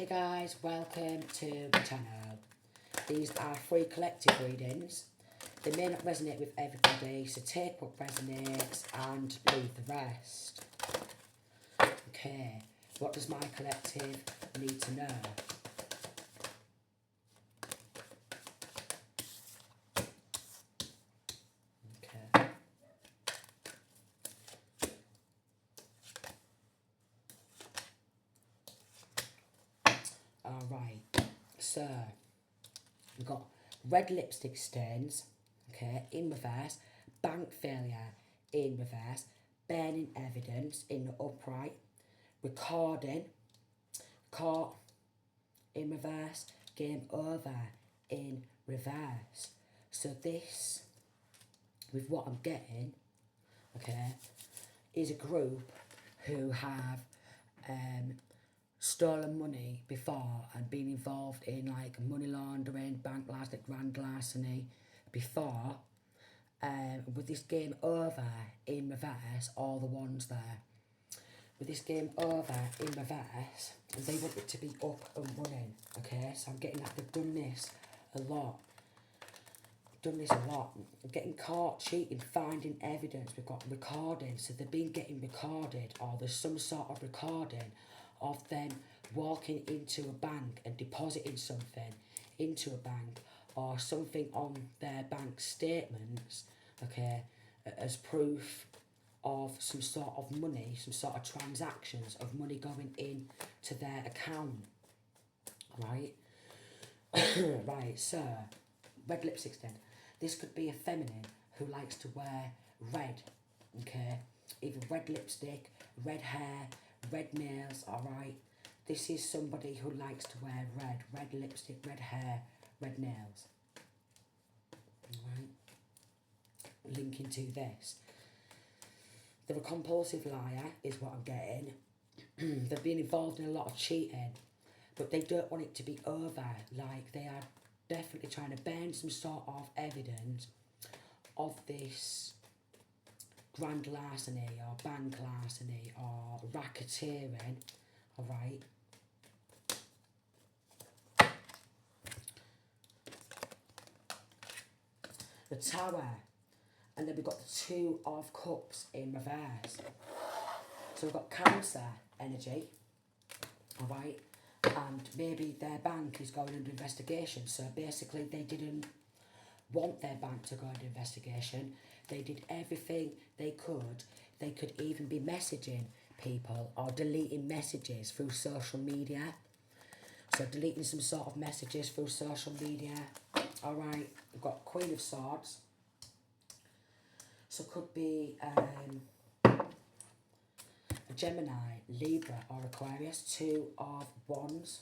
Hey guys, welcome to the channel. These are free collective readings. They may not resonate with everybody, so take what resonates and leave the rest. Okay, what does my collective need to know? Okay. Alright, so we've got red lipstick stains, okay, in reverse, bank failure in reverse, burning evidence in the upright, recording, caught in reverse, game over in reverse. So this, with what I'm getting, okay, is a group who have stolen money before and been involved in like money laundering, bank larceny, grand larceny before. With this game over in reverse, all the ones there. With this game over in reverse, they want it to be up and running. Okay, so I'm getting that they've done this a lot. I'm getting caught cheating, finding evidence. We've got recording, so they've been getting recorded, or there's some sort of recording of them walking into a bank and depositing something into a bank, or something on their bank statements, okay, as proof of some sort of money, some sort of transactions of money going in to their account, right? Right, so, red lipstick stain. This could be a feminine who likes to wear red, okay? Either red lipstick, red hair, red nails, alright? This is somebody who likes to wear red lipstick, red hair, red nails. Alright? Linking to this. They're a compulsive liar, is what I'm getting. They've been involved in a lot of cheating, but they don't want it to be over. Like, they are definitely trying to burn some sort of evidence of this grand larceny or bank larceny or racketeering, alright? The Tower, and then we've got the Two of Cups in reverse. So we've got Cancer energy, alright? And maybe their bank is going under investigation, so basically they didn't want their bank to go under investigation. They did everything they could. They could even be messaging people or deleting messages through social media. So deleting some sort of messages through social media. Alright, we've got Queen of Swords. So could be a Gemini, Libra or Aquarius. Two of Wands.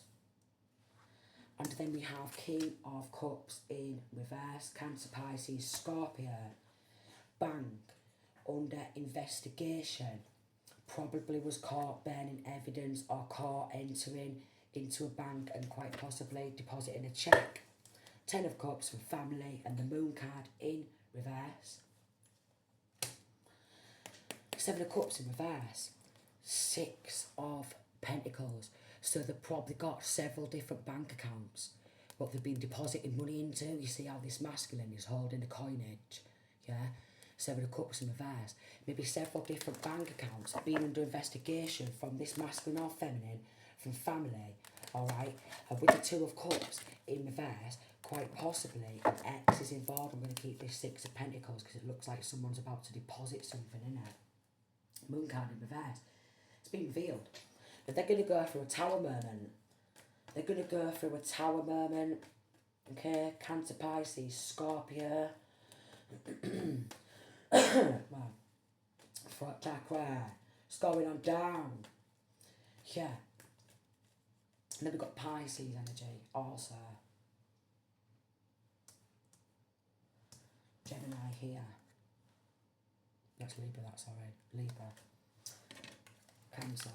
And then we have King of Cups in reverse. Cancer, Pisces, Scorpio. Bank under investigation. Probably was caught burning evidence or caught entering into a bank and quite possibly depositing a cheque. Ten of Cups from family and the Moon card in reverse. Seven of Cups in reverse. Six of Pentacles. So they've probably got several different bank accounts what they've been depositing money into. You see how this masculine is holding the coinage, yeah? Seven of Cups in reverse. Maybe several different bank accounts have been under investigation from this masculine or feminine, from family, alright? And with the Two of Cups in reverse, quite possibly an ex is involved. I'm going to keep this Six of Pentacles because it looks like someone's about to deposit something in it. Moon card in reverse. It's been revealed. But they're going to go through a Tower moment. They're going to go through a Tower moment. Okay, Cancer, Pisces, Scorpio. Well, throat chakra. It's going on down. Yeah. And then we've got Pisces energy also. Gemini here. That's Libra, that's alright. Libra. Cancer.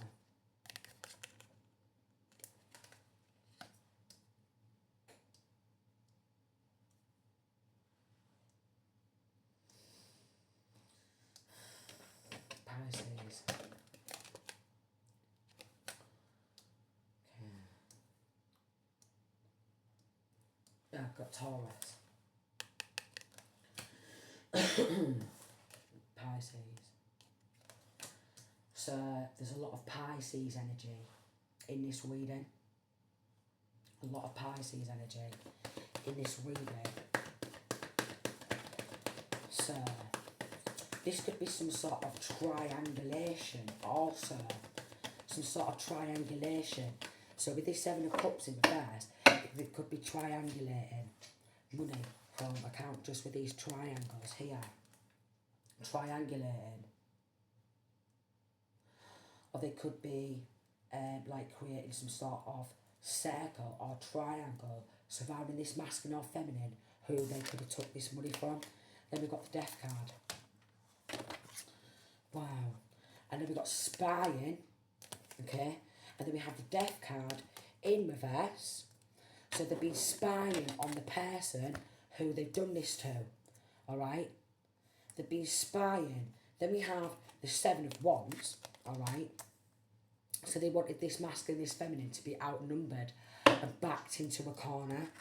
Pisces. Okay. I've got Taurus. Pisces. So there's a lot of Pisces energy in this reading. A lot of Pisces energy in this reading. So this could be some sort of triangulation also. Some sort of triangulation. So with this Seven of Cups in reverse, it could be triangulating money from account just with these triangles here. Triangulating. Or they could be like creating some sort of circle or triangle surrounding this masculine or feminine who they could have took this money from. Then we've got the Death card. Wow. And then we've got spying. Okay. And then we have the Death card in reverse. So they've been spying on the person who they've done this to. Alright. They've been spying. Then we have the Seven of Wands. Alright. So they wanted this masculine, this feminine to be outnumbered and backed into a corner.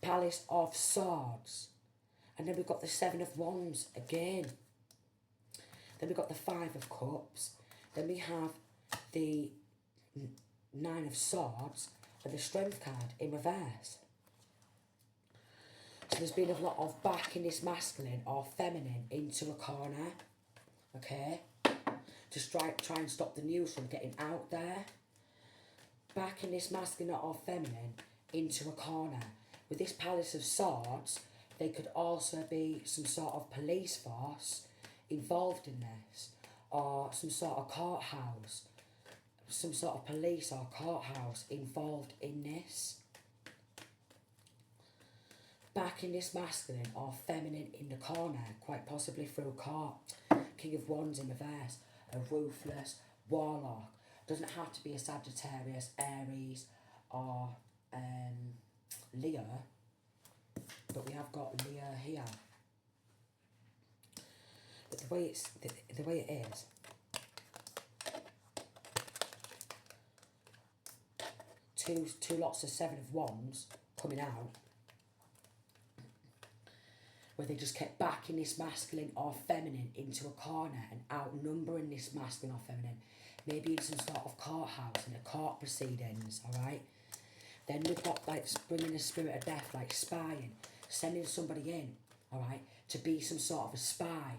Palace of Swords. And then we've got the Seven of Wands again. Then we've got the Five of Cups. Then we have the Nine of Swords and the Strength card in reverse. So there's been a lot of backing this masculine or feminine into a corner. Okay. To try and stop the news from getting out there. Backing this masculine or feminine into a corner. With this Palace of Swords, they could also be some sort of police force involved in this. Or some sort of courthouse. Some sort of police or courthouse involved in this. Backing this masculine or feminine in the corner, quite possibly through court. King of Wands in reverse. A ruthless warlock. Doesn't have to be a Sagittarius, Aries or Leo, but we have got Leo here. But the way it is, two lots of Seven of Wands coming out, where they just kept backing this masculine or feminine into a corner and outnumbering this masculine or feminine, maybe in some sort of courthouse, in a court proceedings, alright? Then we've got like bringing the spirit of death, like spying, sending somebody in, alright, to be some sort of a spy,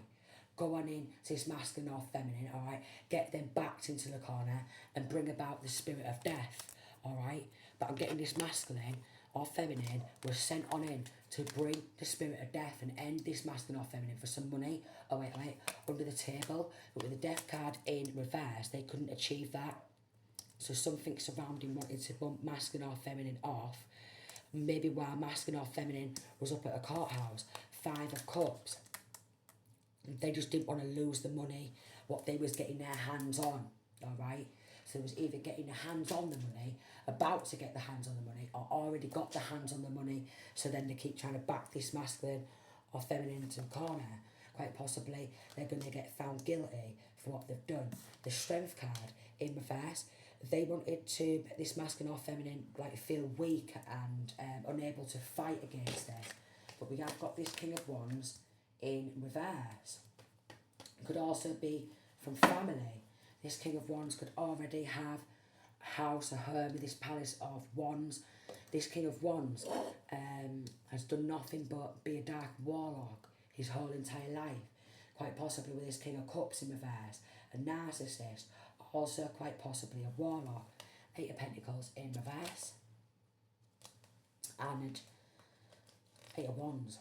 go on in to this masculine or feminine, alright, get them backed into the corner and bring about the spirit of death, alright? But I'm getting this masculine or feminine was sent on in to bring the spirit of death and end this masculine or feminine for some money. Oh wait, under the table. But with the Death card in reverse, they couldn't achieve that. So something surrounding wanting to bump masculine or feminine off. Maybe while masculine or feminine was up at a courthouse. Five of Cups. They just didn't want to lose the money, what they was getting their hands on. Alright? So it was either getting the hands on the money, about to get the hands on the money, or already got the hands on the money, so then they keep trying to back this masculine or feminine into the corner. Quite possibly they're going to get found guilty for what they've done. The Strength card in reverse, they wanted to make this masculine or feminine like feel weak and unable to fight against this. But we have got this King of Wands in reverse. It could also be from family. This King of Wands could already have a house, a home with this Palace of Wands. This King of Wands has done nothing but be a dark warlock his whole entire life. Quite possibly with this King of Cups in reverse. A narcissist, also quite possibly a warlock. Eight of Pentacles in reverse. And Eight of Wands.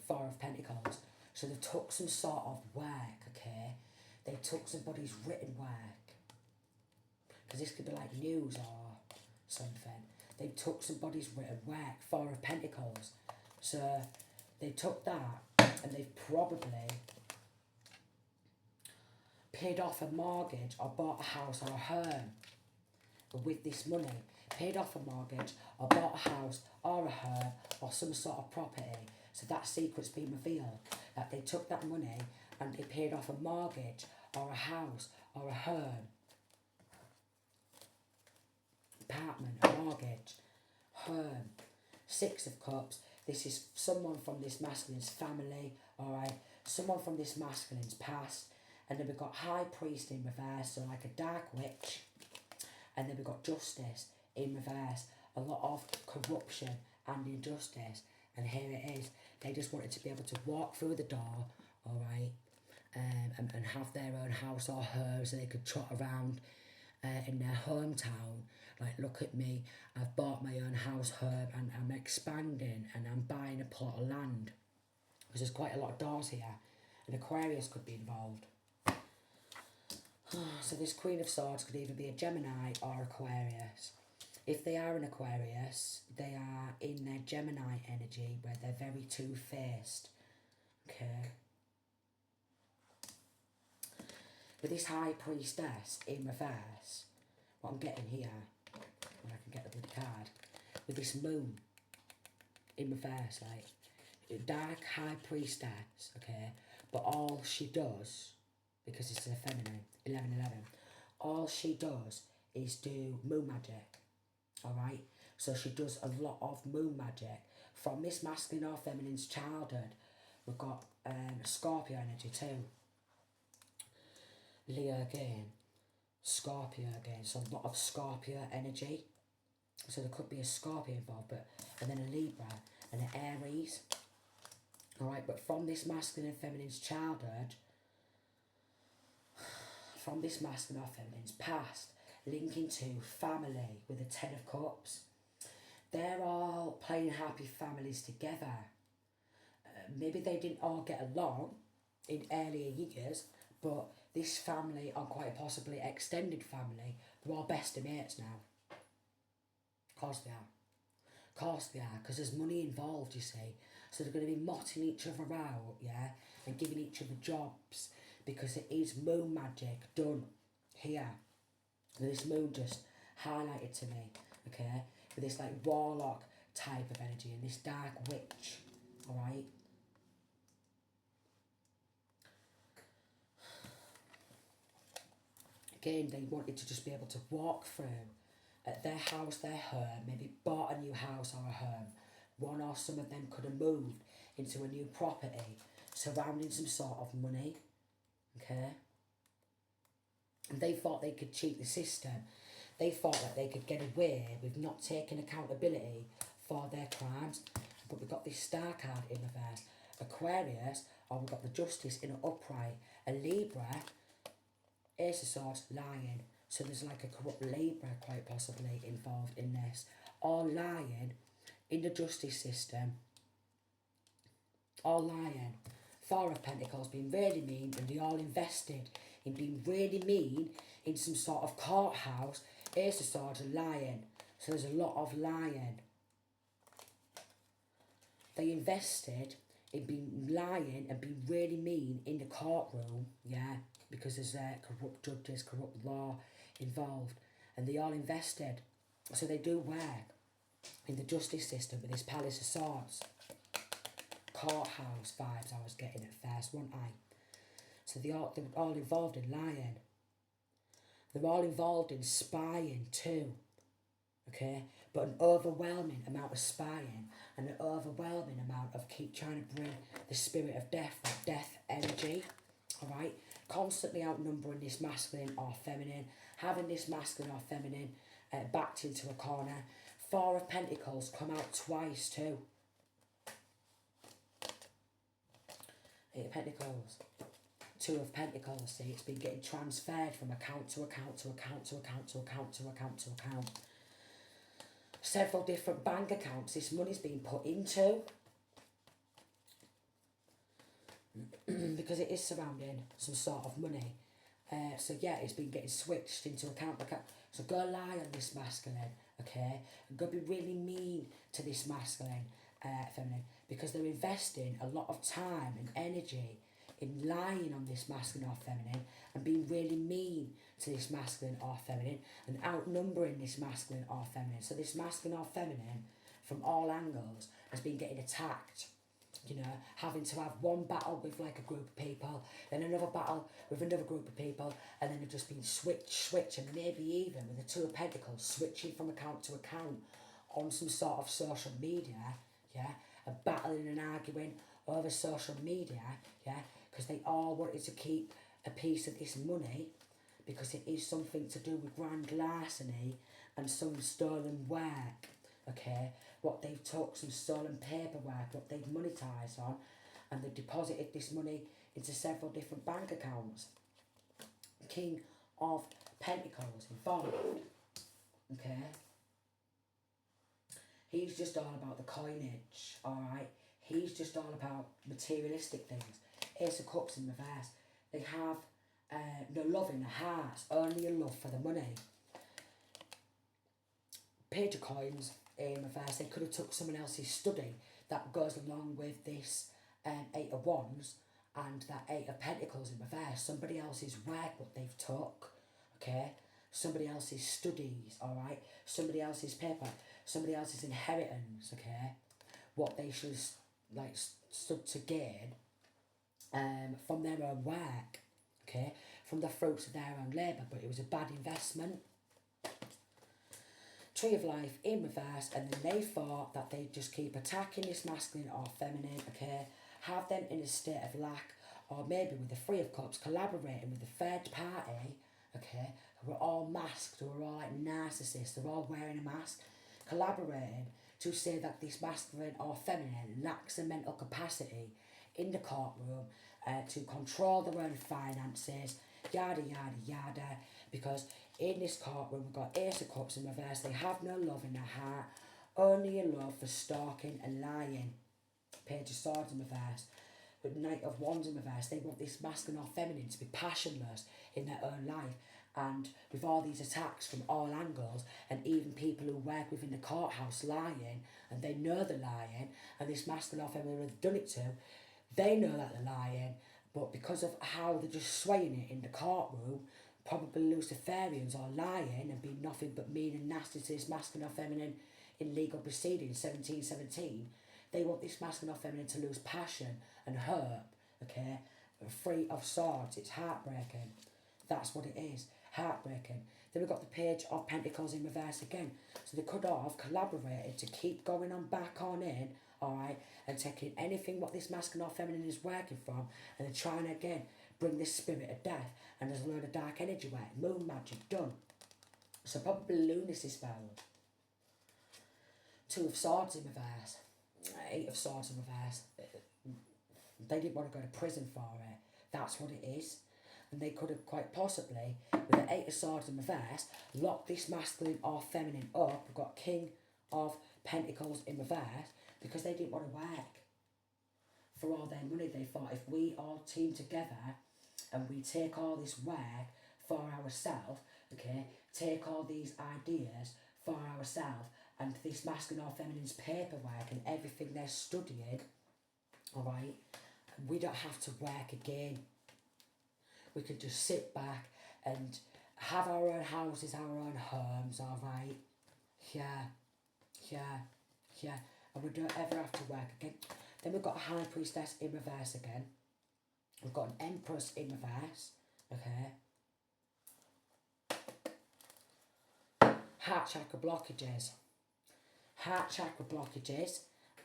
Four of Pentacles. So they took some sort of work, okay? They took somebody's written work. Because this could be like news or something. They took somebody's written work. Four of Pentacles. So they took that and they've probably paid off a mortgage or bought a house or a home with this money. Paid off a mortgage or bought a house or a home or some sort of property. So that secret's been revealed. That they took that money and they paid off a mortgage or a house or a home. Apartment, a mortgage, home. Six of Cups, this is someone from this masculine's family, alright? Someone from this masculine's past. And then we've got High Priest in reverse, so like a dark witch. And then we've got Justice in reverse. A lot of corruption and injustice. And here it is. They just wanted to be able to walk through the door, alright? And have their own house or home so they could trot around in their hometown. Like, look at me, I've bought my own house, home, and I'm expanding and I'm buying a plot of land. Because there's quite a lot of doors here. And Aquarius could be involved. So this Queen of Swords could either be a Gemini or Aquarius. If they are an Aquarius, they are in their Gemini energy where they're very two-faced. Okay. With this High Priestess in reverse, what I'm getting here, when I can get the bloody card, with this Moon in reverse, like, dark High Priestess, okay, but all she does, because it's a feminine, 11-11, all she does is do moon magic, alright? So she does a lot of moon magic. From this masculine or feminine's childhood, we've got Scorpio energy too. Leo again, Scorpio again, so a lot of Scorpio energy. So there could be a Scorpio involved, and then a Libra and an Aries. Alright, but from this masculine and feminine's childhood, from this masculine or feminine's past, linking to family with a Ten of Cups. They're all playing happy families together. Maybe they didn't all get along in earlier years, but this family, or quite possibly extended family, they're all best of mates now. Of course they are. Of course they are, because there's money involved, you see. So they're going to be motting each other out, yeah, and giving each other jobs, because it is moon magic done here. And this moon just highlighted to me, okay, with this like warlock type of energy and this dark witch, alright? Again, they wanted to just be able to walk through at their house, their home, maybe bought a new house or a home. One or some of them could have moved into a new property surrounding some sort of money, okay? And they thought they could cheat the system. They thought that they could get away with not taking accountability for their crimes. But we've got this Star card in reverse. Aquarius, or we've got the Justice in an upright. A Libra, Ace of Swords, Lion. So there's like a corrupt Libra quite possibly involved in this. Or Lion in the justice system. Or Lion. Four of Pentacles being really mean, and they all invested in being really mean in some sort of courthouse. Ace of Swords and Lion. So there's a lot of Lion. They invested in being lying and being really mean in the courtroom, yeah, because there's corrupt judges, corrupt law involved, and they all invested. So they do work in the justice system with this Palace of Swords. Courthouse vibes I was getting at first, wasn't I? So they're all involved in lying. They're all involved in spying too, okay? But an overwhelming amount of spying and an overwhelming amount of keep trying to bring the spirit of death, that death energy, alright? Constantly outnumbering this masculine or feminine, having this masculine or feminine backed into a corner. Four of Pentacles come out twice too. Eight of Pentacles. Two of Pentacles, see, it's been getting transferred from account to account to account to account to account to account to account. Several different bank accounts this money's been put into. Because it is surrounding some sort of money. So yeah, it's been getting switched into account. So go lie on this masculine, okay? And go be really mean to this masculine feminine. Because they're investing a lot of time and energy in lying on this masculine or feminine and being really mean to this masculine or feminine and outnumbering this masculine or feminine. So this masculine or feminine, from all angles, has been getting attacked. You know, having to have one battle with like a group of people, then another battle with another group of people, and then they've just been switch, and maybe even with the Two of Pentacles, switching from account to account on some sort of social media, yeah, and battling and arguing over social media, yeah, because they all wanted to keep a piece of this money, because it is something to do with grand larceny and some stolen work, okay, what they've took, some stolen paperwork, what they've monetised on, and they've deposited this money into several different bank accounts. King of Pentacles involved, okay. He's just all about the coinage, alright? He's just all about materialistic things. Ace of Cups in reverse. They have no love in their hearts, only a love for the money. Page of Coins in reverse. They could have took someone else's study that goes along with this Eight of Wands and that Eight of Pentacles in reverse. Somebody else's work, what they've took, okay? Somebody else's studies, alright? Somebody else's paper, somebody else's inheritance, okay? What they should like stood to gain from their own work, okay? From the fruits of their own labour, but it was a bad investment. Tree of Life in reverse, and then they thought that they'd just keep attacking this masculine or feminine, okay? Have them in a state of lack, or maybe with the Three of Cups, collaborating with the third party, okay, who are all masked, who are all like narcissists, they're all wearing a mask, collaborating to say that this masculine or feminine lacks the mental capacity in the courtroom to control their own finances, yada yada yada, because in this courtroom we've got Ace of Cups in reverse. They have no love in their heart, only a love for stalking and lying. Page of Swords in reverse. With Knight of Wands in reverse, they want this masculine or feminine to be passionless in their own life. And with all these attacks from all angles, and even people who work within the courthouse lying, and they know they're lying, and this masculine or feminine have done it to, they know that they're lying, but because of how they're just swaying it in the courtroom, probably Luciferians are lying and being nothing but mean and nasty to this masculine or feminine in legal proceedings, 1717. They want this masculine or feminine to lose passion and hope, okay? Three of Swords, it's heartbreaking. That's what it is, heartbreaking. Then we've got the Page of Pentacles in reverse again. So they could have collaborated to keep going on back on in, alright, and taking anything what this masculine or feminine is working from, and then trying to again bring this spirit of death, and there's a load of dark energy work, moon magic done. So probably lunacy spell. Two of Swords in reverse. Eight of Swords in reverse. They didn't want to go to prison for it. That's what it is. And they could have quite possibly, with the Eight of Swords in reverse, locked this masculine or feminine up. We've got King of Pentacles in reverse, because they didn't want to work for all their money. They thought, if we all team together and we take all this work for ourselves, okay, take all these ideas for ourselves, and this masculine or feminine's paperwork and everything they're studying, alright, we don't have to work again. We can just sit back and have our own houses, our own homes, alright? Yeah, and we don't ever have to work again. Then we've got a High Priestess in reverse again. We've got an Empress in reverse, okay? Heart chakra blockages. Heart chakra blockages,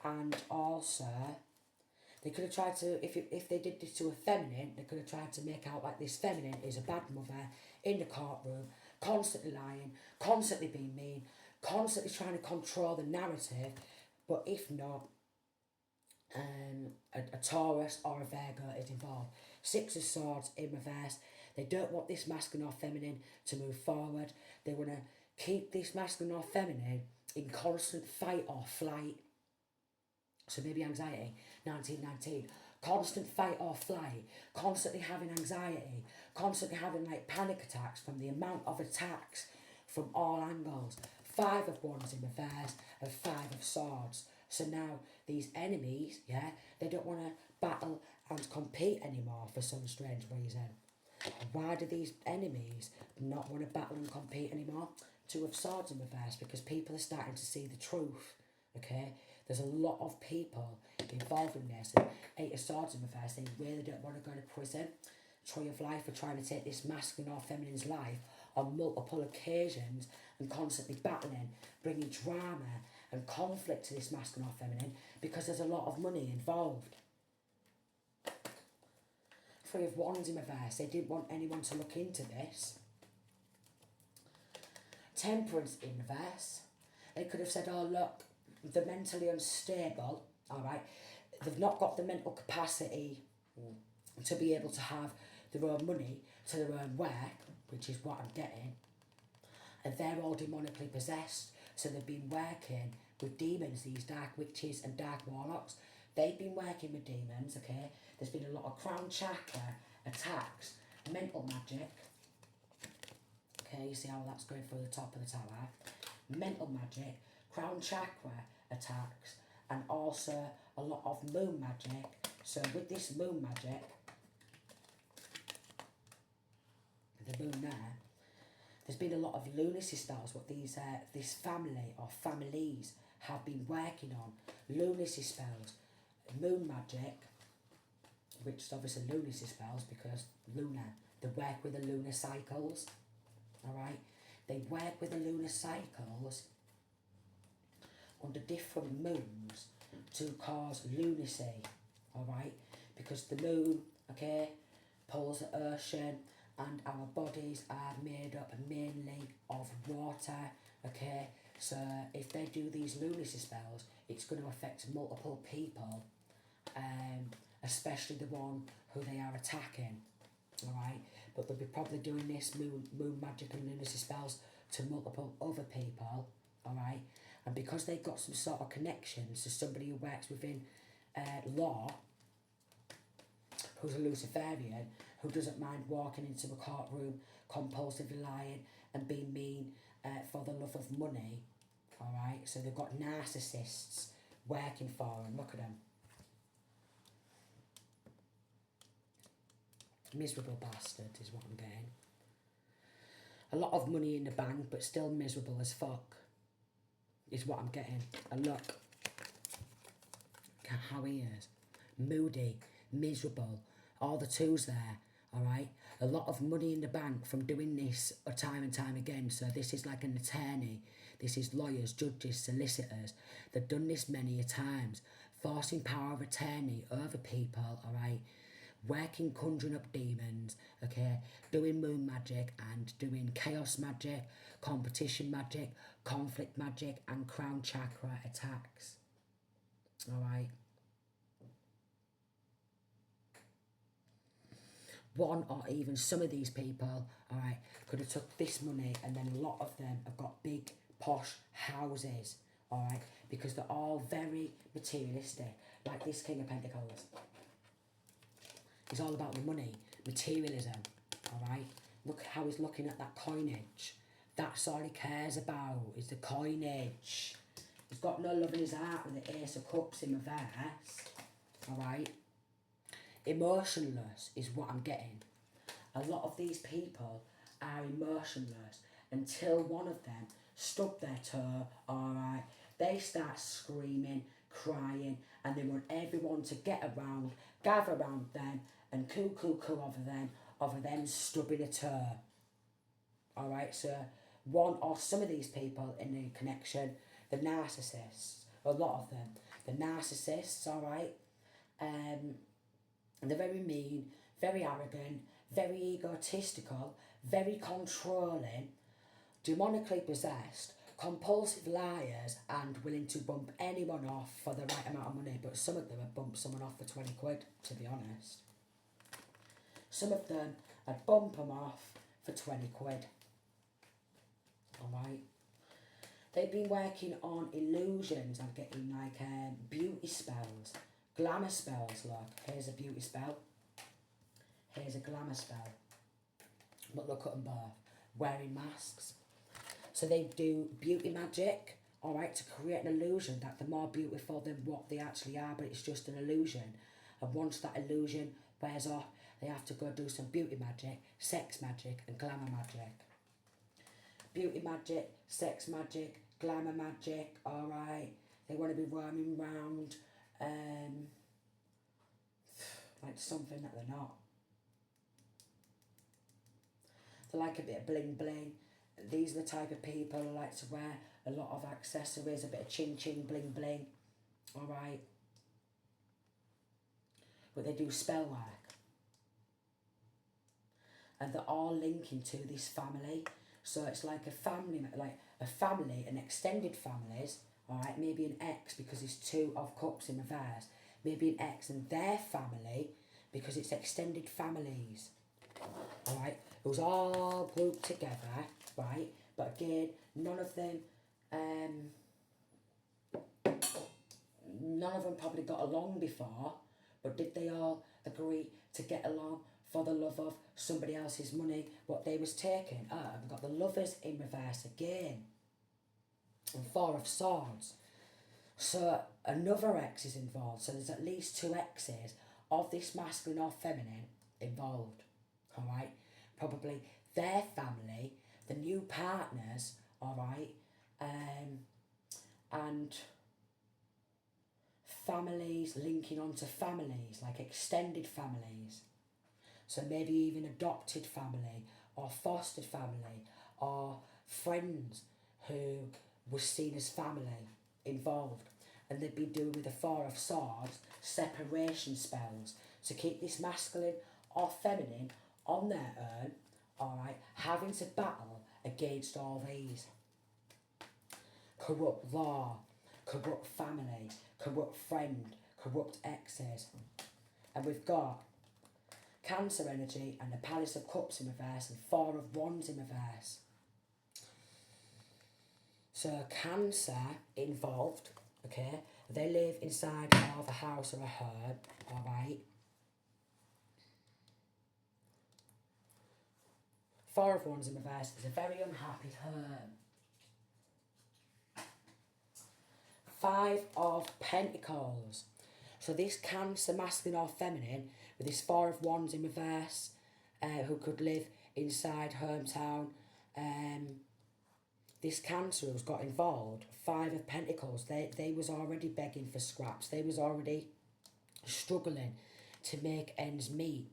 and also they could have tried to, if they did this to a feminine, they could have tried to make out like this feminine is a bad mother in the courtroom, constantly lying, constantly being mean, constantly trying to control the narrative, but if not, a Taurus or a Virgo is involved. Six of Swords in reverse. They don't want this masculine or feminine to move forward. They want to keep this masculine or feminine in constant fight or flight. So maybe anxiety, 1919. Constant fight or flight, constantly having anxiety, constantly having like panic attacks from the amount of attacks from all angles. Five of Wands in reverse and Five of Swords. So now these enemies, yeah, they don't want to battle and compete anymore for some strange reason. Why do these enemies not want to battle and compete anymore? Two of Swords in reverse, because people are starting to see the truth, okay? There's a lot of people involved in this. And Eight of Swords in reverse, they really don't want to go to prison. Tree of Life are trying to take this masculine or feminine's life on multiple occasions and constantly battling, bringing drama and conflict to this masculine or feminine because there's a lot of money involved. Three of Wands in reverse. They didn't want anyone to look into this. Temperance in reverse. They could have said, oh look, they're mentally unstable, alright? They've not got the mental capacity to be able to have their own money to their own work, which is what I'm getting. And they're all demonically possessed, so they've been working with demons, these dark witches and dark warlocks. They've been working with demons, okay? There's been a lot of crown chakra attacks, mental magic. Okay, you see how that's going through the top of the tower. Mental magic, crown chakra attacks, and also a lot of moon magic. So with this moon magic, the moon there, there's been a lot of lunacy spells, what these this family or families have been working on. Lunacy spells, moon magic, which is obviously lunacy spells because lunar, they work with the lunar cycles, alright? They work with the lunar cycles under different moons to cause lunacy, alright? Because the moon, okay, pulls the ocean, and our bodies are made up mainly of water, okay? So if they do these lunacy spells, it's going to affect multiple people, especially the one who they are attacking, alright? But they'll be probably doing this moon magic and lunacy spells to multiple other people, alright? And because they've got some sort of connections to somebody who works within law, who's a Luciferian, who doesn't mind walking into a courtroom, compulsively lying and being mean for the love of money, alright? So they've got narcissists working for them. Look at them. Miserable bastard is what I'm getting. A lot of money in the bank, but still miserable as fuck, is what I'm getting. And look how he is. Moody, miserable, all the twos there, alright? A lot of money in the bank from doing this time and time again. So this is like an attorney. This is lawyers, judges, solicitors. They've done this many a times. Forcing power of attorney over people, alright? Working, conjuring up demons, okay? Doing moon magic and doing chaos magic, competition magic, conflict magic, and crown chakra attacks, alright? One or even some of these people, alright, could have took this money, and then a lot of them have got big posh houses, alright, because they're all very materialistic, like this King of Pentacles. It's all about the money, materialism, alright? Look how he's looking at that coinage. That's all he cares about, is the coinage. He's got no love in his heart with the Ace of Cups in reverse, alright? Emotionless is what I'm getting. A lot of these people are emotionless until one of them stub their toe, alright? They start screaming, crying, and they want everyone to get around, gather around them, and coo over them stubbing a toe. Alright, so one or some of these people in the connection, the narcissists, a lot of them, the narcissists, alright, and they're very mean, very arrogant, very egotistical, very controlling, demonically possessed, compulsive liars, and willing to bump anyone off for the right amount of money. But some of them have bumped someone off for 20 quid, to be honest. Some of them would bump them off for 20 quid. Alright? They've been working on illusions and getting like beauty spells, glamour spells. Look, here's a beauty spell. Here's a glamour spell. But look at them both, wearing masks. So they do beauty magic, alright, to create an illusion that they're more beautiful than what they actually are, but it's just an illusion. And once that illusion wears off, they have to go do some beauty magic, sex magic, and glamour magic. Beauty magic, sex magic, glamour magic, alright. They want to be roaming around like something that they're not. They like a bit of bling bling, these are the type of people who like to wear a lot of accessories, a bit of chin chin, bling bling, alright? But they do spell work. And they're all linking to this family. So it's like a family, and extended families, alright? Maybe an ex because it's 2 of cups in reverse. Maybe an ex and their family because it's extended families. Alright? It was all grouped together, right? But again, none of them probably got along before, but did they all agree to get along for the love of somebody else's money, what they was taking? We've got the lovers in reverse again. And 4 of swords. So another ex is involved. So there's at least 2 exes of this masculine or feminine involved. Alright? Probably their family, the new partners, alright? And families linking onto families, like extended families. So maybe even adopted family or fostered family or friends who was seen as family involved. And they'd be doing with the 4 of swords separation spells to keep this masculine or feminine on their own, alright, having to battle against all these. Corrupt law, corrupt family, corrupt friend, corrupt exes. And we've got Cancer energy and the Palace of Cups in reverse and 4 of Wands in reverse. So Cancer involved, okay? They live inside of a house or a home, alright? 4 of Wands in reverse is a very unhappy home. 5 of Pentacles. So this Cancer, masculine or feminine, with this 4 of Wands in reverse, who could live inside hometown, this Cancer who's got involved, 5 of Pentacles, they was already begging for scraps. They was already struggling to make ends meet.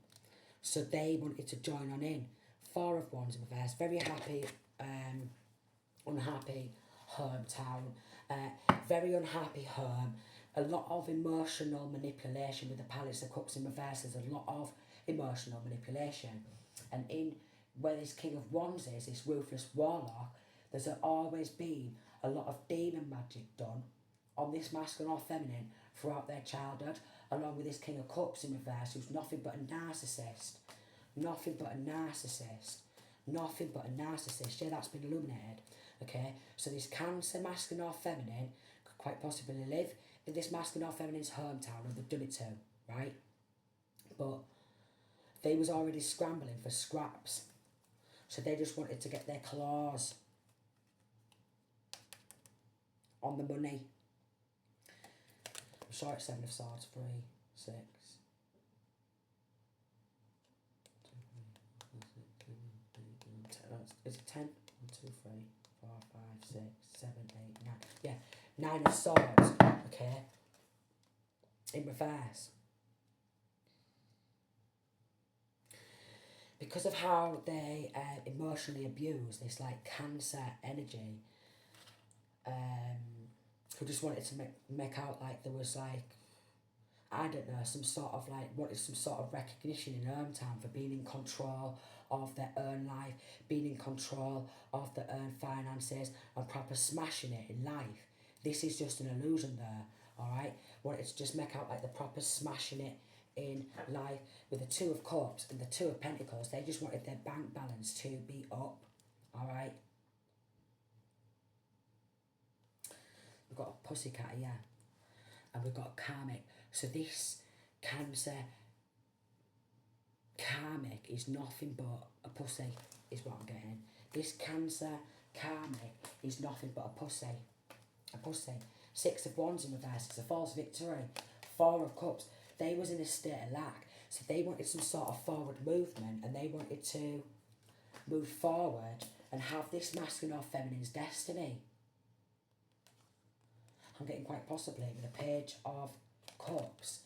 So they wanted to join on in. 4 of Wands in reverse, very happy, unhappy hometown, very unhappy home, a lot of emotional manipulation with the Palace of Cups in reverse. There's a lot of emotional manipulation. And in where this King of Wands is, this ruthless warlock, there's always been a lot of demon magic done on this masculine or feminine throughout their childhood, along with this King of Cups in reverse, who's nothing but a narcissist. Nothing but a narcissist. Nothing but a narcissist. Yeah, that's been illuminated. Okay, so this Cancer, masculine or feminine, could quite possibly live in this masculine or feminine's hometown, or they've done it too, right? But they was already scrambling for scraps. So they just wanted to get their claws on the money. I'm sure it's 7 of Swords, 3, 6. Is it 10? 1, 2, 3, 4, 5, 6, 7, 8, 9. Yeah, 9 of Swords, okay? In reverse. Because of how they emotionally abuse this like Cancer energy, who just wanted to make out like there was like, I don't know, some sort of like, wanted some sort of recognition in hometown for being in control of their own life, being in control of their own finances and proper smashing it in life. This is just an illusion there, alright? Wanted to just make out like the proper smashing it in life with the 2 of Cups and the 2 of Pentacles. They just wanted their bank balance to be up, alright? We've got a pussycat here, and we've got a karmic. So this Cancer karmic is nothing but a pussy, is what I'm getting. This Cancer karmic is nothing but a pussy. A pussy. 6 of Wands in reverse is a false victory. 4 of Cups, they was in a state of lack. So they wanted some sort of forward movement, and they wanted to move forward and have this masculine or feminine's destiny. I'm getting quite possibly with a Page of Cups.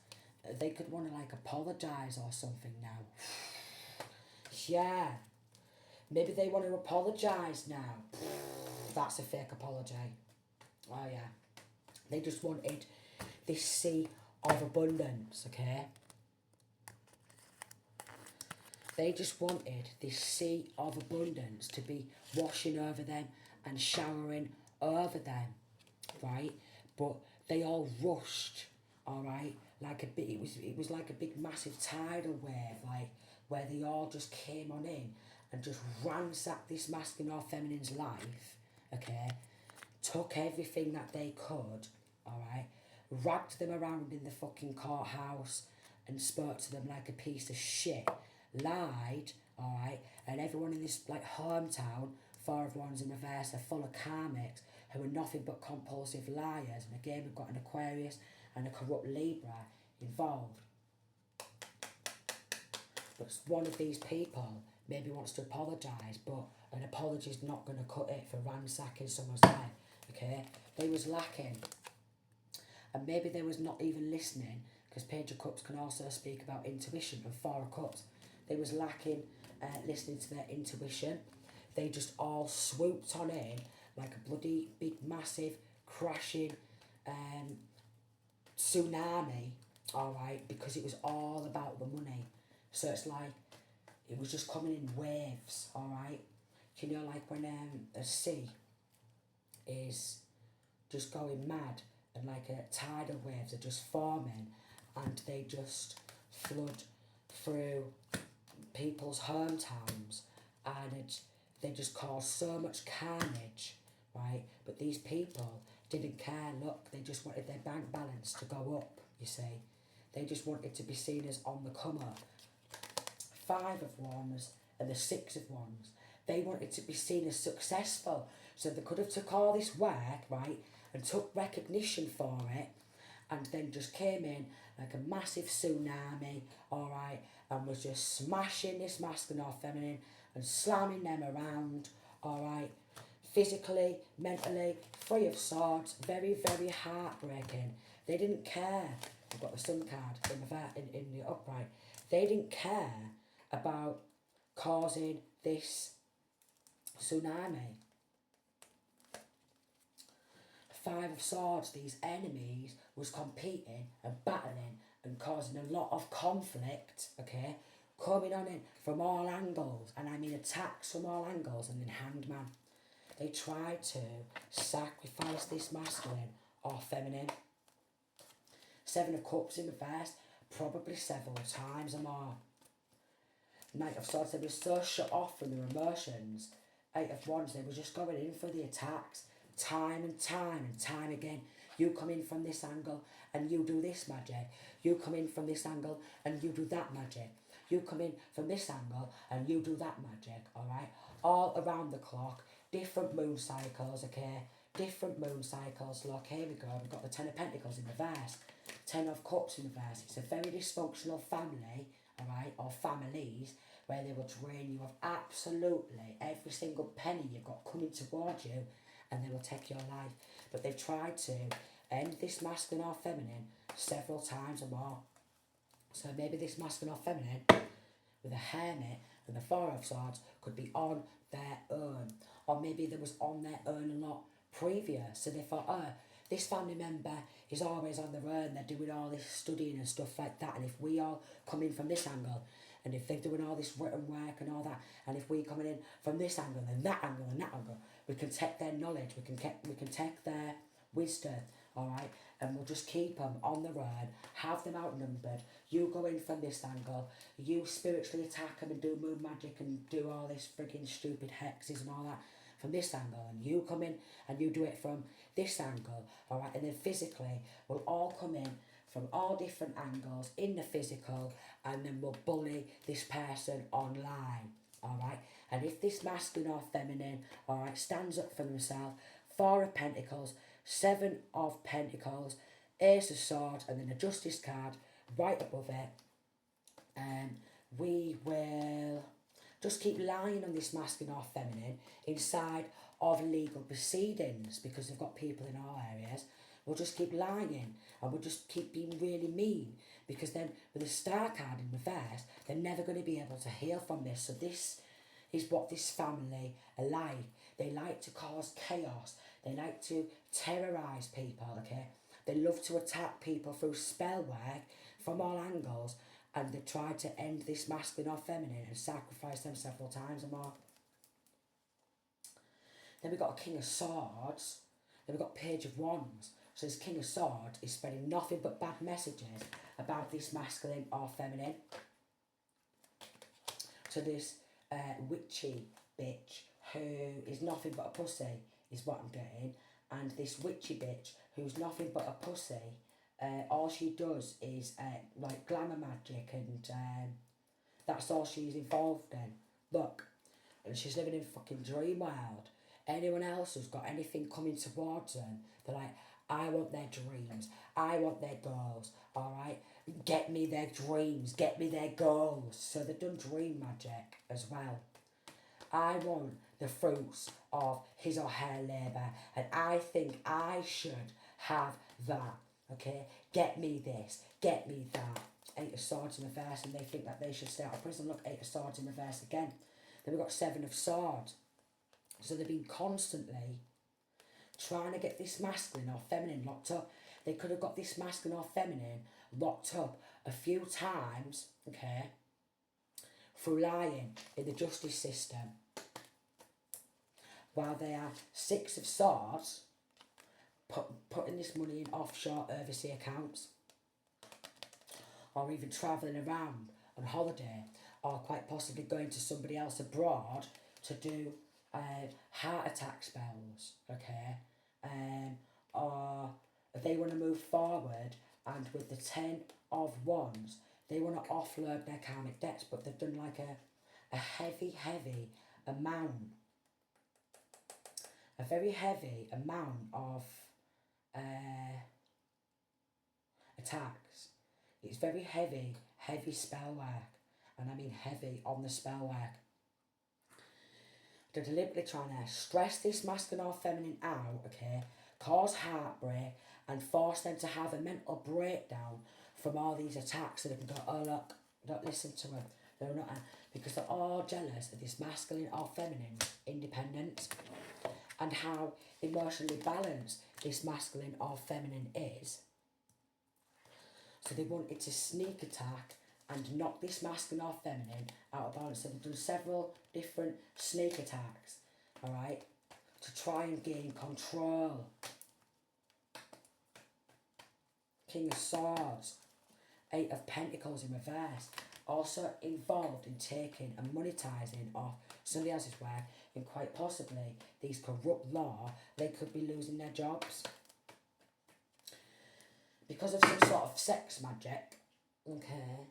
They could want to like apologise or something now. Yeah. Maybe they want to apologise now. That's a fake apology. Oh yeah. They just wanted this sea of abundance, okay? They just wanted this sea of abundance to be washing over them and showering over them, right? But they all rushed, all right? Like a bit, it was like a big massive tidal wave, like where they all just came on in and just ransacked this masculine or feminine's life, okay? Took everything that they could, all right? Ragged them around in the fucking courthouse and spoke to them like a piece of shit. Lied, all right? And everyone in this like hometown, 4 of Wands in reverse, are full of karmics who are nothing but compulsive liars. And again, we've got an Aquarius and a corrupt Libra involved. But one of these people maybe wants to apologise, but an apology is not going to cut it for ransacking someone's life, okay? They was lacking. And maybe they was not even listening, because Page of Cups can also speak about intuition, and 4 of Cups. They was lacking listening to their intuition. They just all swooped on in like a bloody big massive crashing tsunami, all right, because it was all about the money. So it's like it was just coming in waves, all right. You know, like when a sea is just going mad and like tidal waves are just forming and they just flood through people's hometowns and they just cause so much carnage, right? But these people didn't care. Look, they just wanted their bank balance to go up, you see. They just wanted to be seen as on the come up. 5 of Wands and the 6 of Wands, they wanted to be seen as successful. So they could have took all this work, right, and took recognition for it, and then just came in like a massive tsunami, all right, and was just smashing this masculine or feminine and slamming them around, all right, physically, mentally, 3 of Swords, very, very heartbreaking. They didn't care. I've got the Sun card in the upright. They didn't care about causing this tsunami. 5 of Swords, these enemies was competing and battling and causing a lot of conflict, okay, coming on in from all angles, and I mean attacks from all angles, and then Hanged Man. They tried to sacrifice this masculine or feminine. 7 of Cups in reverse, probably several times or more. Knight of Swords, they were so shut off from their emotions. 8 of Wands, they were just going in for the attacks, time and time again. You come in from this angle and you do this magic. You come in from this angle and you do that magic. You come in from this angle and you do that magic, alright? All around the clock, different moon cycles, okay? Different moon cycles. Look, here we go. We've got the 10 of Pentacles in reverse, 10 of Cups in reverse. It's a very dysfunctional family, alright, or families, where they will drain you of absolutely every single penny you've got coming towards you, and they will take your life. But they've tried to end this masculine or feminine several times or more. So maybe this masculine or feminine with a Hermit and the 4 of Swords could be on their own. Or maybe they was on their own a lot previous. So they thought, oh, this family member is always on their own. They're doing all this studying and stuff like that. And if we all come in from this angle, and if they're doing all this written work and all that, and if we're coming in from this angle and that angle and that angle, we can take their knowledge, we can take their wisdom, all right, and we'll just keep them on the road, have them outnumbered. You go in from this angle, you spiritually attack them and do moon magic and do all this frigging stupid hexes and all that from this angle, and you come in and you do it from this angle, all right, and then physically we'll all come in from all different angles in the physical, and then we'll bully this person online, all right? And if this masculine or feminine, all right, stands up for themselves, 4 of Pentacles, 7 of Pentacles, Ace of Swords, and then a Justice card right above it, we will just keep lying on this masculine or feminine inside of legal proceedings, because they've got people in all areas. We'll just keep lying and we'll just keep being really mean, because then with the Star card in reverse, they're never going to be able to heal from this. So this is what this family are like. They like to cause chaos. They like to terrorise people, okay? They love to attack people through spell work from all angles, and they try to end this masculine or feminine and sacrifice them several times or more. Then we've got a King of Swords. Then we've got Page of Wands. So this King of Swords is spreading nothing but bad messages about this masculine or feminine. So this witchy bitch who is nothing but a pussy is what I'm getting. And this witchy bitch who's nothing but a pussy, all she does is like glamour magic, and that's all she's involved in. Look, and she's living in fucking dream world. Anyone else who's got anything coming towards them, they're like, I want their dreams, I want their goals, alright? Get me their dreams, get me their goals. So they've done dream magic as well. I want the fruits of his or her labour, and I think I should have that, okay? Get me this, get me that. 8 of Swords in reverse, and they think that they should stay out of prison. Look, 8 of Swords in reverse again. Then we've got 7 of Swords. So they've been constantly trying to get this masculine or feminine locked up. They could have got this masculine or feminine locked up a few times, okay, through lying in the justice system. While they are 6 of Swords, putting this money in offshore overseas accounts, or even travelling around on holiday, or quite possibly going to somebody else abroad to do heart attack spells, okay? Or they want to move forward, and with the 10 of Wands, they want to offload their karmic debts, but they've done like a heavy amount, a very heavy amount of attacks. It's very heavy spell work, and I mean heavy on the spell work. They're deliberately trying to stress this masculine or feminine out, okay, cause heartbreak, and force them to have a mental breakdown from all these attacks, so they can go, oh look, don't listen to them. They're not, because they're all jealous of this masculine or feminine independence, and how emotionally balanced this masculine or feminine is. So they wanted to sneak attack and knock this masculine or feminine out of balance. So they've done several different sneak attacks, alright, to try and gain control. King of Swords, 8 of Pentacles in reverse, also involved in taking and monetising off somebody else's work, and quite possibly these corrupt law, they could be losing their jobs. Because of some sort of sex magic, okay,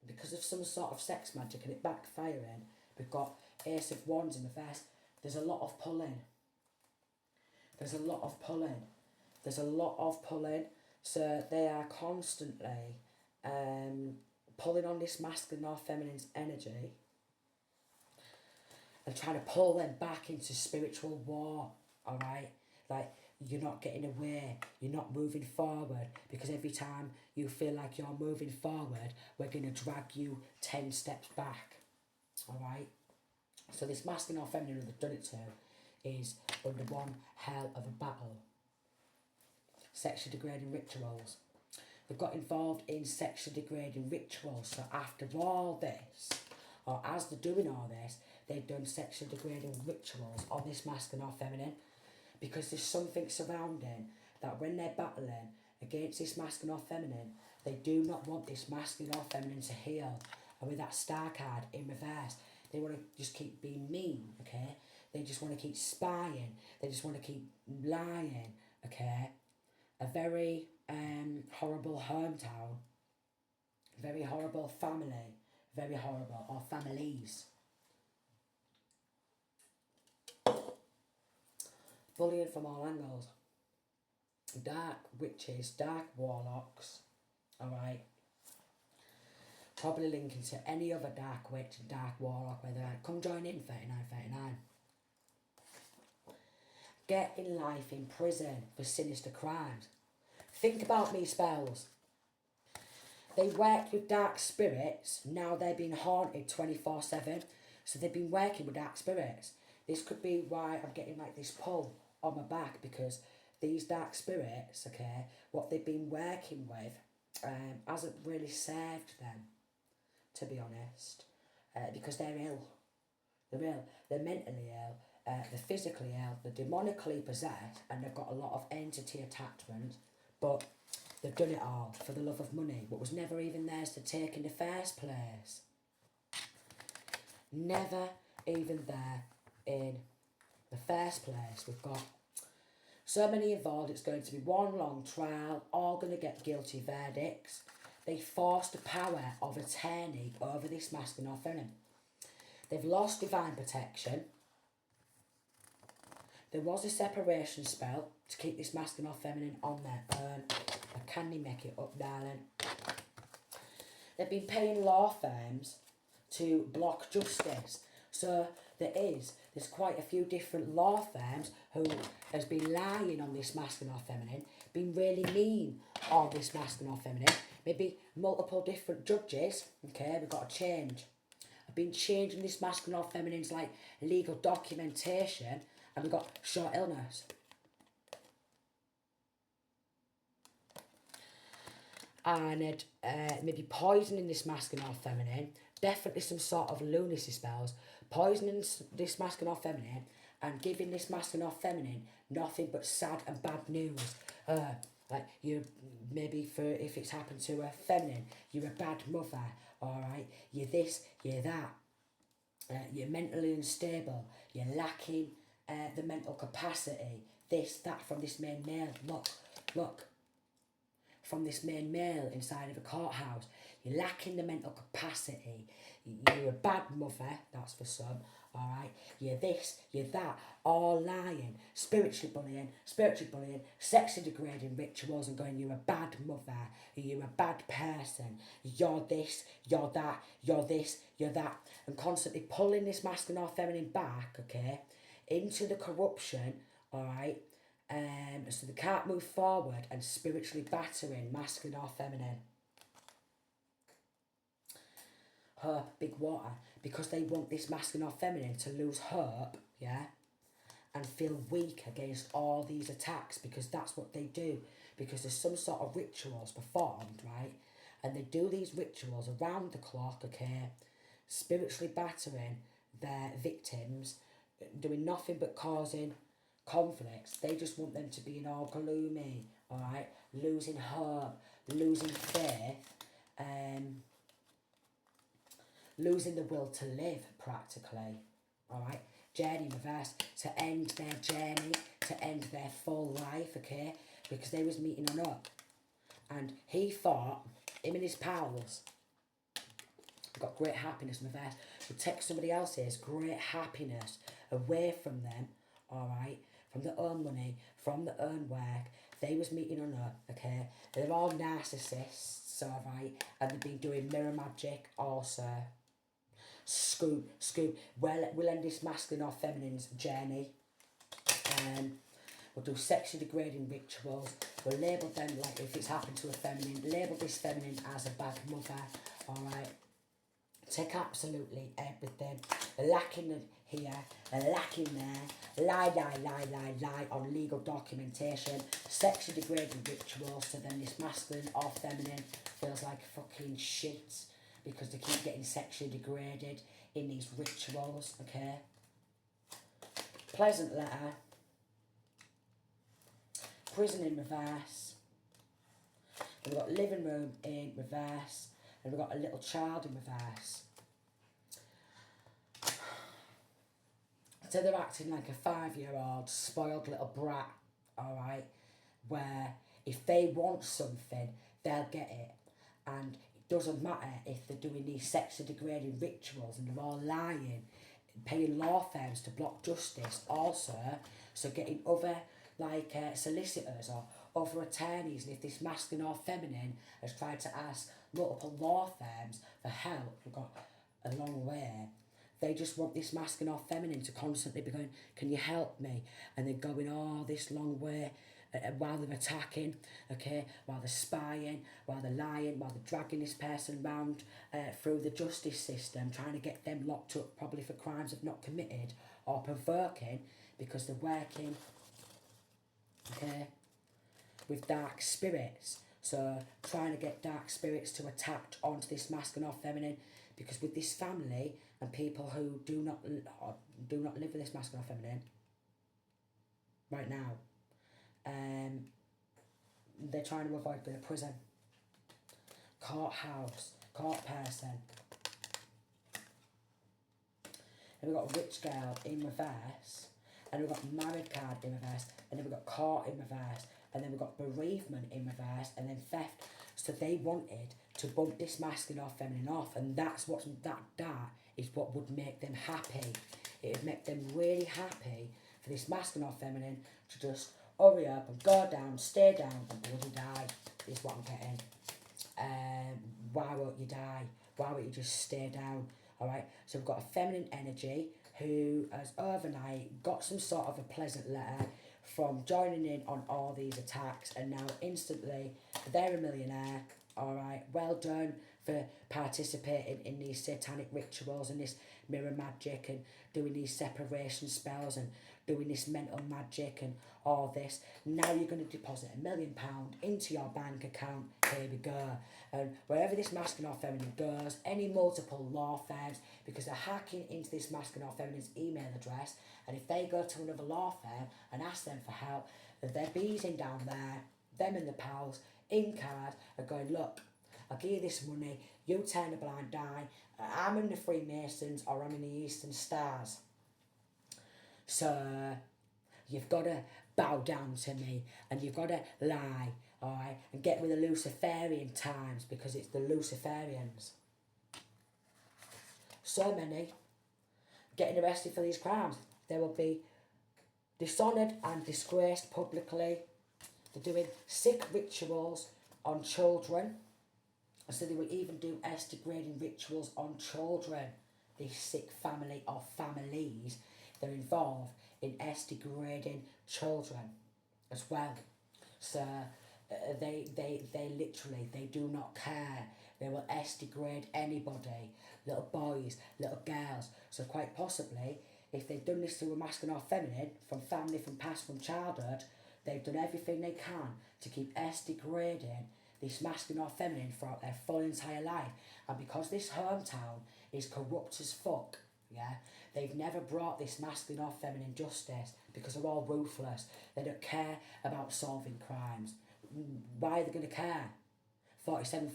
because of some sort of sex magic and it backfiring, we've got Ace of Wands in reverse. There's a lot of pulling. There's a lot of pulling. There's a lot of pulling. So they are constantly pulling on this masculine or feminine's energy and trying to pull them back into spiritual war, alright? Like, you're not getting away, you're not moving forward, because every time you feel like you're moving forward, we're going to drag you 10 steps back, alright? So this masculine or feminine that they've done it to is under one hell of a battle. Sexually degrading rituals. They've got involved in sexually degrading rituals, so after all this, or as they're doing all this, they've done sexually degrading rituals on this masculine or feminine, because there's something surrounding that when they're battling against this masculine or feminine, they do not want this masculine or feminine to heal. And with that star card in reverse, they want to just keep being mean, okay? They just want to keep spying. They just want to keep lying, okay? A very horrible hometown, very horrible family, very horrible, or families. Bullying from all angles. Dark witches, dark warlocks, alright. Probably linking to any other dark witch and dark warlock, where they're like, come join in 3939. Get in life in prison for sinister crimes. Think about me spells. They work with dark spirits, now they're being haunted 24/7. So they've been working with dark spirits. This could be why I'm getting like this pull on my back, because these dark spirits, okay, what they've been working with hasn't really served them, to be honest, because they're ill. They're ill. They're mentally ill. They're physically ill. They're demonically possessed, and they've got a lot of entity attachment, but they've done it all for the love of money, what was never even theirs to take in the first place. Never even there in the first place. We've got so many involved, it's going to be one long trial, all going to get guilty verdicts. They forced the power of attorney over this masculine or feminine. They've lost divine protection. There was a separation spell to keep this masculine or feminine on their own. But can they make it up, darling? They've been paying law firms to block justice. So there's quite a few different law firms who has been lying on this masculine or feminine, been really mean on this masculine or feminine. Maybe multiple different judges. Okay, we've got to change. I've been changing this masculine or feminine's like legal documentation, and we've got short illness. And maybe poisoning this masculine or feminine, definitely some sort of lunacy spells, poisoning this masculine or feminine, and giving this masculine or feminine nothing but sad and bad news. Like you, maybe for if it's happened to a feminine, you're a bad mother, alright, you're this, you're that, you're mentally unstable, you're lacking the mental capacity, this, that, from this main male, look, from this main male inside of a courthouse, you're lacking the mental capacity, you're a bad mother, that's for some, alright, you're this, you're that, all lying, spiritually bullying, sexually degrading rituals and going, you're a bad mother, you're a bad person, you're this, you're that, you're this, you're that, and constantly pulling this masculine or feminine back, okay, into the corruption, alright, so they can't move forward, and spiritually battering masculine or feminine. Hope, big water, because they want this masculine or feminine to lose hope, yeah, and feel weak against all these attacks, because that's what they do, because there's some sort of rituals performed, right, and they do these rituals around the clock, okay, spiritually battering their victims, doing nothing but causing conflicts. They just want them to be in all gloomy, alright, losing hope, losing faith, losing the will to live, practically, alright, journey reverse, to end their journey, to end their full life, okay, because they was meeting on up, and he thought, him and his pals, got great happiness in reverse, would take somebody else's great happiness away from them, alright, from their own money, from their own work. They was meeting on up, okay, they're all narcissists, alright, and they've been doing mirror magic also. Scoop, we'll end this masculine or feminine's journey. We'll do sexually degrading rituals. We'll label them, like if it's happened to a feminine, label this feminine as a bad mother, alright. Take absolutely everything. Lacking here, lacking there. Lie on legal documentation. Sexually degrading rituals. So then this masculine or feminine feels like fucking shit, because they keep getting sexually degraded in these rituals, okay? Pleasant letter. Prison in reverse. We've got living room in reverse. And we've got a little child in reverse. So they're acting like a 5-year-old spoiled little brat, alright? Where if they want something, they'll get it. And it doesn't matter if they're doing these sexually degrading rituals and they're all lying, paying law firms to block justice also, so getting other like solicitors or other attorneys, and if this masculine or feminine has tried to ask multiple law firms for help, we've got a long way, they just want this masculine or feminine to constantly be going, can you help me? And then going, oh, this long way, while they're attacking, okay, while they're spying, while they're lying, while they're dragging this person round through the justice system, trying to get them locked up probably for crimes they've not committed, or provoking because they're working, okay, with dark spirits. So trying to get dark spirits to attach onto this masculine or feminine, because with this family and people who do not live with this masculine or feminine right now, they're trying to avoid going to prison, courthouse, court person. And we've got rich girl in reverse, and we've got married card in reverse, and then we've got court in reverse, and then we've got bereavement in reverse, and then theft. So they wanted to bump this masculine or feminine off, and that is what would make them happy. It would make them really happy for this masculine or feminine to just hurry up and go down, stay down, and bloody die, is what I'm getting. Why won't you die? Why won't you just stay down? Alright, so we've got a feminine energy who has overnight got some sort of a pleasant letter from joining in on all these attacks, and now instantly they're a millionaire. Alright, well done for participating in these satanic rituals and this mirror magic and doing these separation spells and doing this mental magic and all this. Now you're going to deposit £1 million into your bank account. Here we go. And wherever this masculine or feminine goes, any multiple law firms, because they're hacking into this masculine or feminine's email address, and if they go to another law firm and ask them for help, they're beezing down there, them and the pals, in cars, are going, look, I'll give you this money, you turn a blind eye, I'm in the Freemasons or I'm in the Eastern Stars. So you've got to bow down to me, and you've got to lie, alright, and get with the Luciferian times, because it's the Luciferians. So many getting arrested for these crimes. They will be dishonoured and disgraced publicly. They're doing sick rituals on children. So they will even do S-degrading rituals on children. This sick family or families, they're involved in S-degrading children as well. So they literally, they do not care. They will S-degrade anybody, little boys, little girls. So quite possibly, if they've done this to a masculine or feminine, from family, from past, from childhood, they've done everything they can to keep S-degrading this masculine or feminine throughout their full entire life. And because this hometown is corrupt as fuck, yeah, they've never brought this masculine or feminine justice, because they're all ruthless. They don't care about solving crimes. Why are they going to care? 47.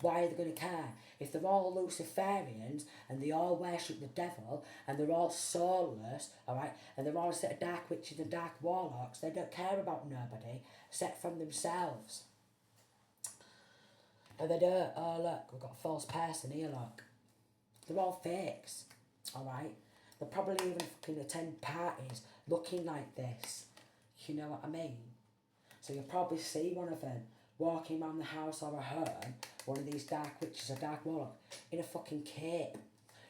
Why are they going to care? If they're all Luciferians and they all worship the devil and they're all soulless, alright, and they're all a set of dark witches and dark warlocks, they don't care about nobody except from themselves. And they don't. Oh look, we've got a false person here, look. They're all fakes, alright? They'll probably even fucking attend parties looking like this. You know what I mean? So you'll probably see one of them walking around the house or a home, one of these dark witches or dark warlock, in a fucking cape.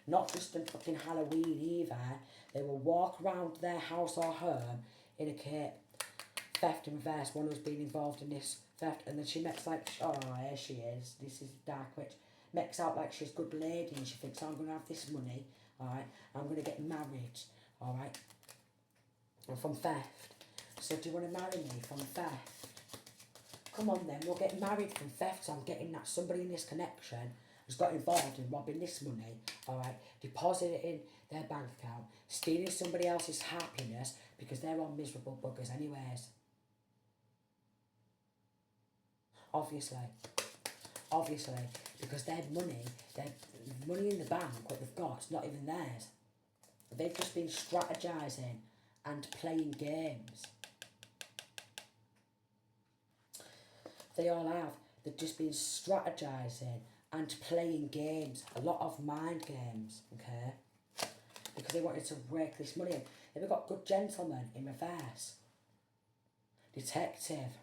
Not just on fucking Halloween either. They will walk around their house or home in a cape. Theft in reverse, one who's been involved in this theft, and then she makes like, oh, here she is, this is dark witch. Makes out like she's a good lady, and she thinks, oh, I'm going to have this money, alright, I'm going to get married, alright, and from theft. So do you want to marry me from theft? Come on then, we'll get married from theft. So I'm getting that somebody in this connection has got involved in robbing this money, alright, depositing it in their bank account, stealing somebody else's happiness, because they're all miserable buggers anyways. Obviously, because their money in the bank, what they've got, it's not even theirs. They've just been strategizing and playing games. They all have. They've just been strategizing and playing games. A lot of mind games, okay? Because they wanted to rake this money in. Then we've got good gentleman in reverse. Detective.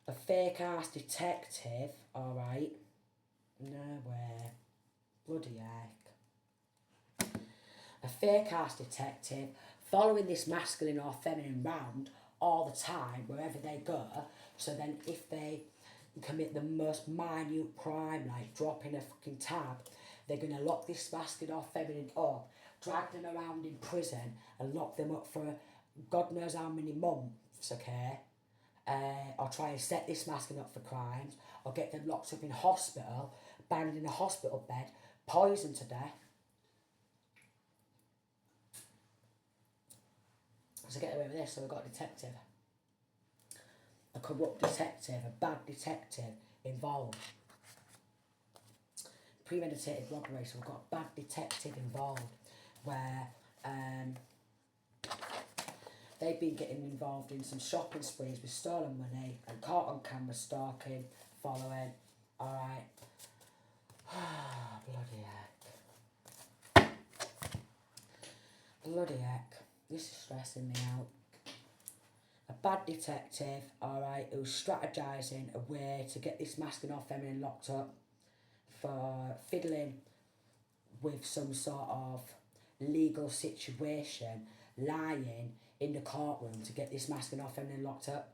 A fake ass detective, alright. No way. Bloody heck. A fake ass detective following this masculine or feminine round all the time, wherever they go. So then if they commit the most minute crime, like dropping a fucking tab, they're going to lock this masculine or feminine up, drag them around in prison and lock them up for God knows how many months, okay? Or try and set this masculine up for crimes, or get them locked up in hospital, banged in a hospital bed, poisoned to death. So get away with this. So we've got a detective, a corrupt detective, a bad detective involved. Premeditated robbery, so we've got a bad detective involved, where they've been getting involved in some shopping sprees with stolen money and caught on camera stalking, following. Alright. Bloody heck. Bloody heck. This is stressing me out. A bad detective, alright, who's strategising a way to get this masculine or feminine locked up for fiddling with some sort of legal situation, lying in the courtroom to get this masculine or feminine locked up.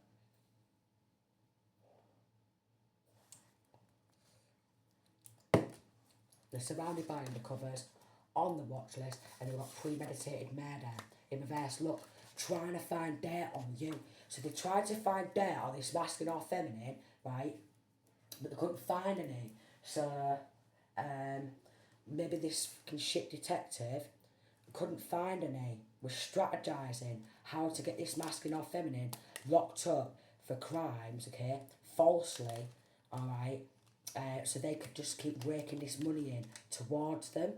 They're surrounded by undercovers, on the watch list, and they've got premeditated murder in reverse. Look, trying to find dirt on you. So they tried to find dirt on this masculine or feminine, right? But they couldn't find any. So maybe this fucking shit detective couldn't find any. Was strategising how to get this masculine or feminine locked up for crimes, okay, falsely, alright, so they could just keep raking this money in towards them.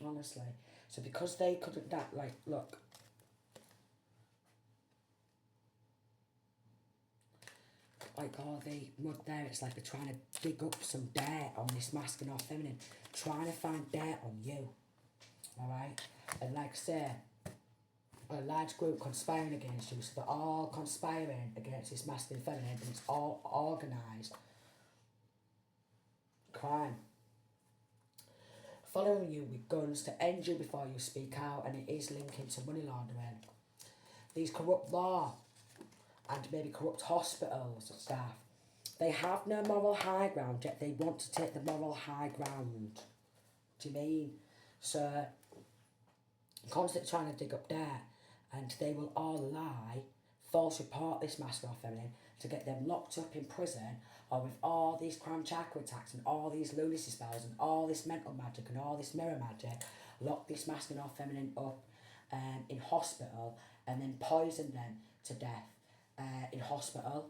Honestly. So because they couldn't, that, like, look. Like all the mud there, it's like they're trying to dig up some dirt on this masculine or feminine. Trying to find dirt on you. Alright? And like I say, a large group conspiring against you, so they're all conspiring against this masculine feminine, and it's all organised crime. Following you with guns to end you before you speak out, and it is linking to money laundering. These corrupt law and maybe corrupt hospitals and staff, they have no moral high ground, yet they want to take the moral high ground. Do you mean? So, constantly trying to dig up dirt, and they will all lie, false report this masculine or feminine to get them locked up in prison, or with all these crown chakra attacks and all these lunacy spells and all this mental magic and all this mirror magic, lock this masculine or feminine up in hospital and then poison them to death in hospital.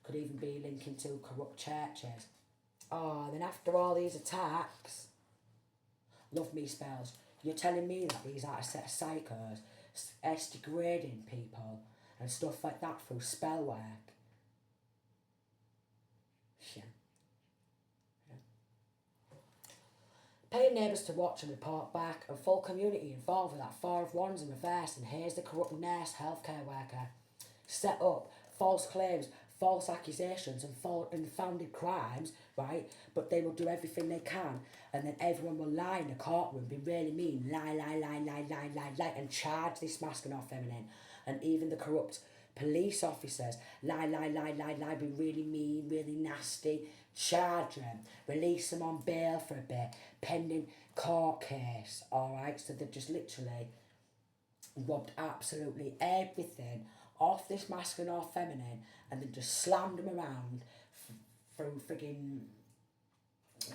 Could even be linking to corrupt churches. Oh, and then after all these attacks, love me spells. You're telling me that these are a set of psychos, degrading people and stuff like that through spell work? Yeah. Paying neighbours to watch and report back, and full community involved with that Four of Wands in reverse, and here's the corrupt nurse healthcare worker. Set up false claims, false accusations and founded crimes, right? But they will do everything they can, and then everyone will lie in the courtroom, be really mean, lie, and charge this masculine or feminine. And even the corrupt police officers, lie, be really mean, really nasty, charge them, release them on bail for a bit, pending court case, alright? So they've just literally robbed absolutely everything off this masculine or feminine, and then just slammed them around through frigging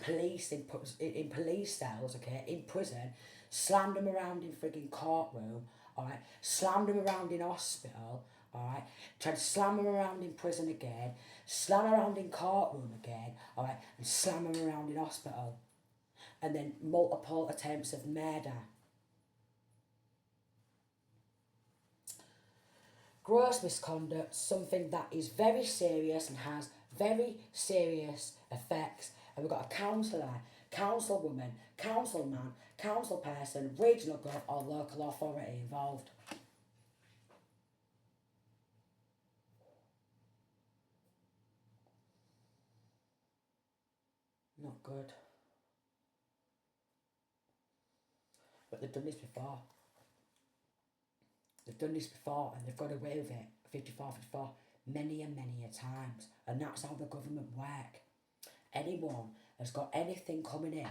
police in police cells, okay, in prison, slammed them around in frigging courtroom, alright, slammed them around in hospital, alright, tried to slam them around in prison again, slam around in courtroom again, alright, and slam them around in hospital, and then multiple attempts of murder. Gross misconduct, something that is very serious and has very serious effects. And we've got a councillor, councilwoman, councilman, council person, regional gov or local authority involved. good. But they've done this before. They've done this before and they've got away with it, 54, many and many a times. And that's how the government work. Anyone has got anything coming in,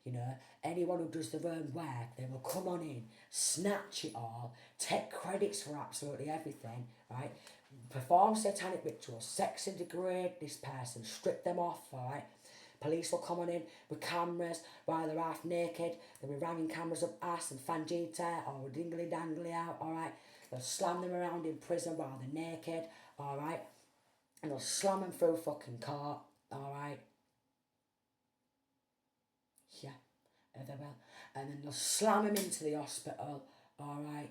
you know, anyone who does their own work, they will come on in, snatch it all, take credits for absolutely everything, right? Perform satanic rituals, sex and degrade this person, strip them off, alright? Police will come on in with cameras while they're half naked. They'll be ramming cameras up ass and fangita or dingly dangly out, alright? They'll slam them around in prison while they're naked, alright? And they'll slam them through fucking court, alright? Yeah, they will. And then they'll slam them into the hospital, alright?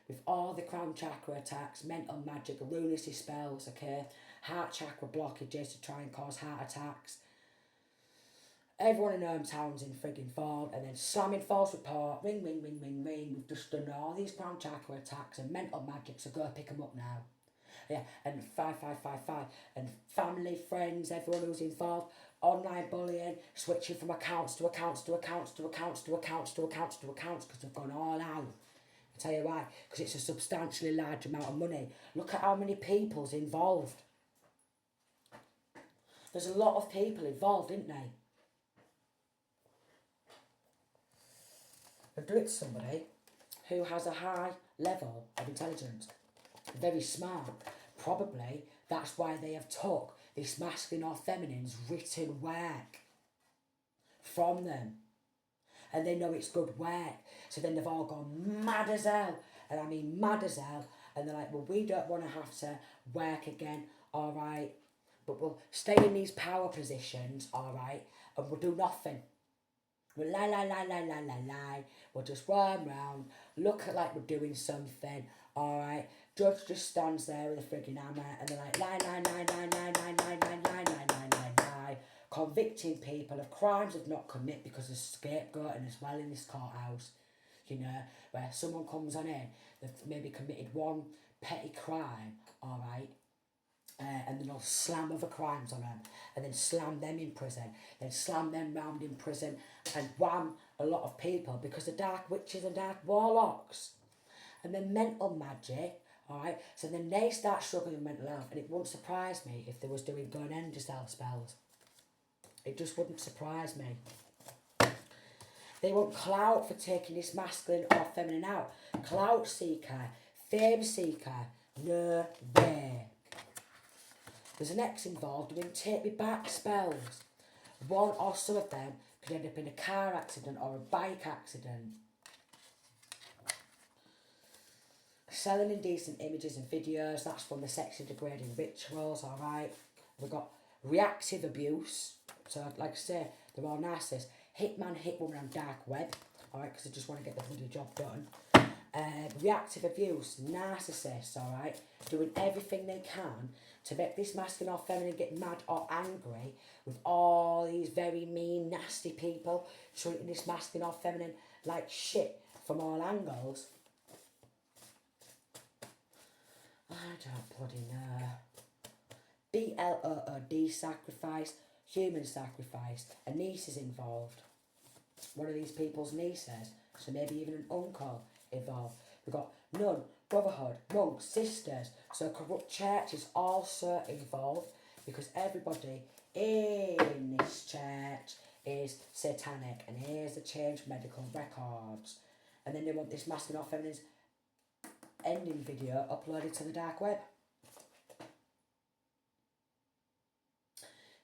With all the crown chakra attacks, mental magic, lunacy spells, okay? Heart chakra blockages to try and cause heart attacks. Everyone in hometowns in frigging fault, and then slamming false report, ring, ring, ring, ring, ring. We've just done all these crown chakra attacks and mental magic, so go pick them up now. Yeah, and 5555, and family, friends, everyone who's involved, online bullying, switching from accounts to accounts to accounts to accounts to accounts to accounts to accounts because they've gone all out. I tell you why, because it's a substantially large amount of money. Look at how many people's involved. There's a lot of people involved, isn't there? They'll do it to somebody who has a high level of intelligence, very smart. Probably that's why they have took this masculine or feminine's written work from them. And they know it's good work. So then they've all gone mad as hell. And I mean mad as hell. And they're like, well, we don't want to have to work again, alright? But we'll stay in these power positions, alright? And we'll do nothing. We'll lie. We'll just roam round, look at like we're doing something, alright? Judge just stands there with a frigging hammer and they're like, lie, convicting people of crimes they've not commit because of scapegoating as well in this courthouse. You know, where someone comes on in, they've maybe committed one petty crime, alright? And then they'll slam other crimes on them, and then slam them in prison, then slam them round in prison, and wham a lot of people because the dark witches and dark warlocks. And then mental magic, alright? So then they start struggling with mental health, and it wouldn't surprise me if they was doing go and end yourself spells. It just wouldn't surprise me. They want clout for taking this masculine or feminine out. Clout seeker, fame seeker, no way. There's an ex involved doing take me back spells. One or some of them could end up in a car accident or a bike accident. Selling indecent images and videos, that's from the sexually degrading rituals, alright? We've got reactive abuse. So, like I say, they're all narcissists. Hitman, hitwoman on dark web, alright, because they just want to get the bloody job done. Reactive abuse, narcissists, alright, doing everything they can to make this masculine or feminine get mad or angry with all these very mean, nasty people treating this masculine or feminine like shit from all angles. I don't bloody know. BLOOD sacrifice, human sacrifice, a niece is involved. One of these people's nieces, so maybe even an uncle involved. We've got nun, brotherhood, monks, sisters. So corrupt church is also involved because everybody in this church is satanic, and here's the change medical records. And then they want this masculine or feminine's ending video uploaded to the dark web.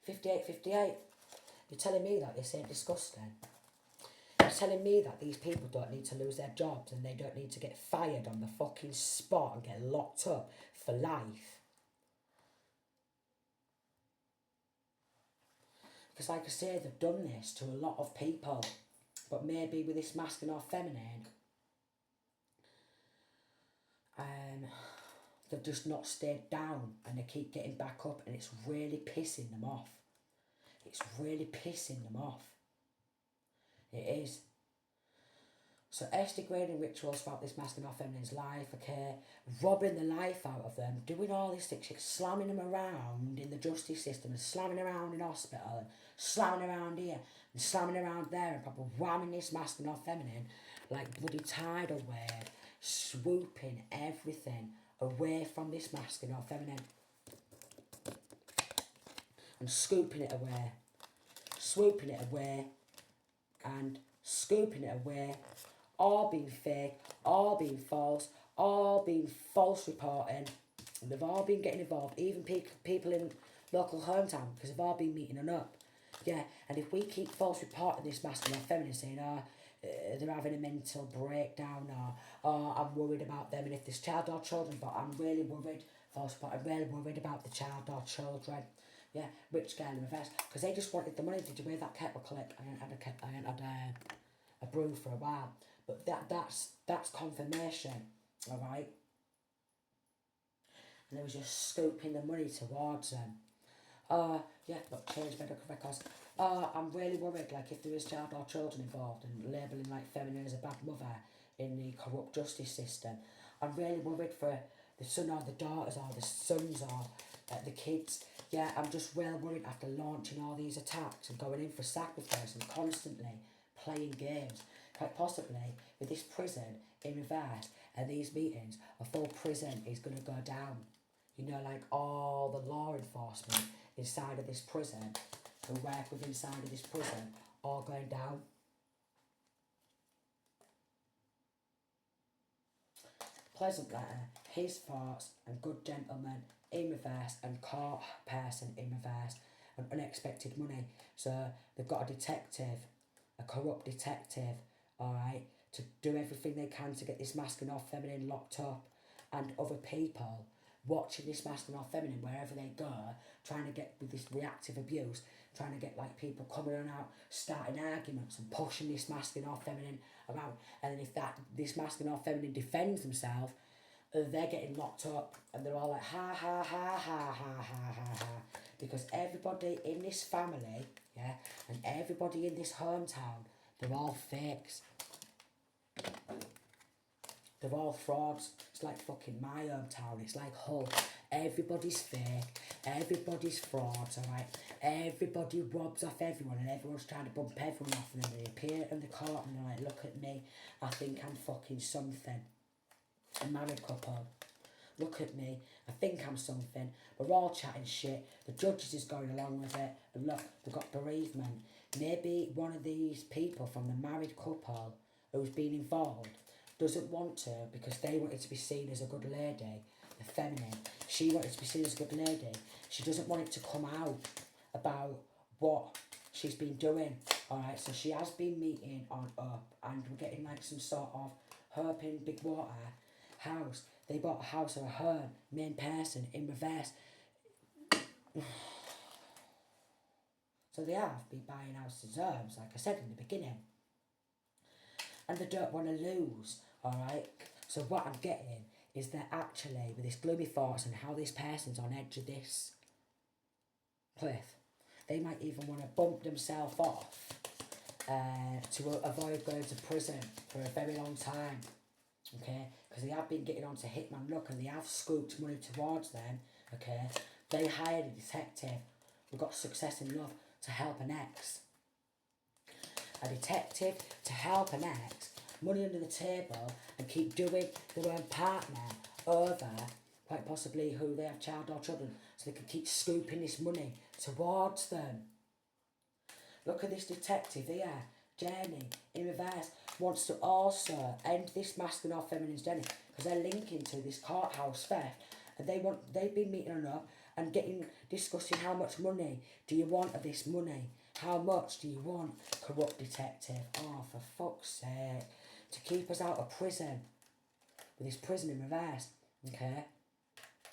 58. You're telling me that this ain't disgusting? You're telling me that these people don't need to lose their jobs and they don't need to get fired on the fucking spot and get locked up for life? Because like I say, they've done this to a lot of people, but maybe with this masculine or feminine, they've just not stayed down and they keep getting back up, and it's really pissing them off. It's really pissing them off. It is. So degrading rituals throughout this masculine or feminine's life, okay, robbing the life out of them, doing all this shit, slamming them around in the justice system and slamming around in hospital and slamming around here and slamming around there and probably whamming this masculine or feminine like bloody tidal wave, swooping everything away from this masculine or feminine and scooping it away, swooping it away and scooping it away, all being fake, all being false, all being false reporting. And they've all been getting involved, even people in local hometown, because they've all been meeting up. Yeah, and if we keep false reporting this masculine or feminine, saying, they're having a mental breakdown, or I'm worried about them, and if there's child or children, but I'm really worried, false report, I'm really worried about the child or children. Yeah, rich girl in reverse, because they just wanted the money. Did you wear that kettle clip? I ain't had a brew for a while, but that's confirmation, all right. And they was just scooping the money towards them. Yeah, look, change medical records. I'm really worried, like, if there is child or children involved and labelling, like, feminine as a bad mother in the corrupt justice system. I'm really worried for the son or the daughters or the sons or the kids. Yeah, I'm just well worried after launching all these attacks and going in for sacrifice and constantly playing games. Quite possibly, with this prison in reverse and these meetings, a full prison is going to go down. You know, like all the law enforcement inside of this prison who work with inside of this prison all going down. Pleasant letter, his thoughts and good gentleman in reverse and court person in reverse and unexpected money. So they've got a detective, a corrupt detective, alright, to do everything they can to get this masculine or feminine locked up, and other people watching this masculine or feminine wherever they go, trying to get with this reactive abuse, trying to get like people coming on out, starting arguments and pushing this masculine or feminine around. And then if this masculine or feminine defends themselves, they're getting locked up and they're all like ha ha ha ha ha ha ha ha, because everybody in this family, yeah, and everybody in this hometown, they're all fakes. They're all frauds. It's like fucking my hometown. It's like Hull. Everybody's fake. Everybody's frauds, alright? Everybody robs off everyone and everyone's trying to bump everyone off, and then they appear in the court and they're like, look at me. I think I'm fucking something. A married couple. Look at me. I think I'm something. We're all chatting shit. The judges is going along with it. And look, they've got bereavement. Maybe one of these people from the married couple who's been involved doesn't want to, because they wanted to be seen as a good lady, the feminine. She wanted to be seen as a good lady. She doesn't want it to come out about what she's been doing. Alright, so she has been meeting on up, and we're getting like some sort of herp in Big Water house. They bought a house of her main person in reverse. So they have been buying houses herbs, like I said in the beginning. And they don't want to lose, alright? So what I'm getting is that actually, with this gloomy thoughts and how this person's on edge of this cliff, they might even want to bump themselves off to avoid going to prison for a very long time, okay? Because they have been getting onto Hitman Look and they have scooped money towards them, okay? They hired a detective who got success in love to help an ex. A detective to help an ex, money under the table, and keep doing their own partner over, quite possibly who they have child or children, so they can keep scooping this money towards them. Look at this detective here, Jenny, in reverse, wants to also end this masculine or feminine's Jenny, because they're linking to this courthouse theft, and they've been meeting on up and discussing how much money do you want of this money. How much do you want, corrupt detective? Oh, for fuck's sake. To keep us out of prison. With his prison in reverse. Okay?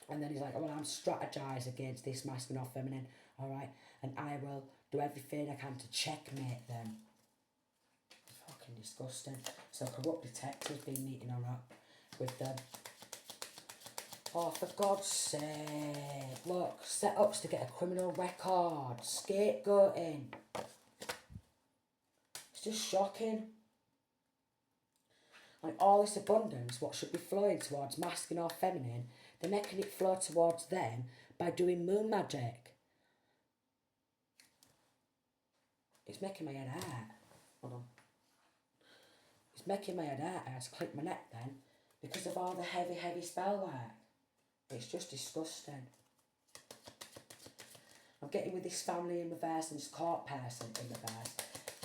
And then he's like, well, I'm strategise against this masculine or feminine. Alright? And I will do everything I can to checkmate them. Fucking disgusting. So corrupt detective's been meeting on up with them. Oh, for God's sake. Look, set-ups to get a criminal record. Scapegoating. It's just shocking. Like, all this abundance, what should be flowing towards masculine or feminine, they're making it flow towards them by doing moon magic. It's making my head hurt. Hold on. It's making my head hurt. I had to click my neck then because of all the heavy spell work. It's just disgusting. I'm getting with this family in reverse and this court person in reverse.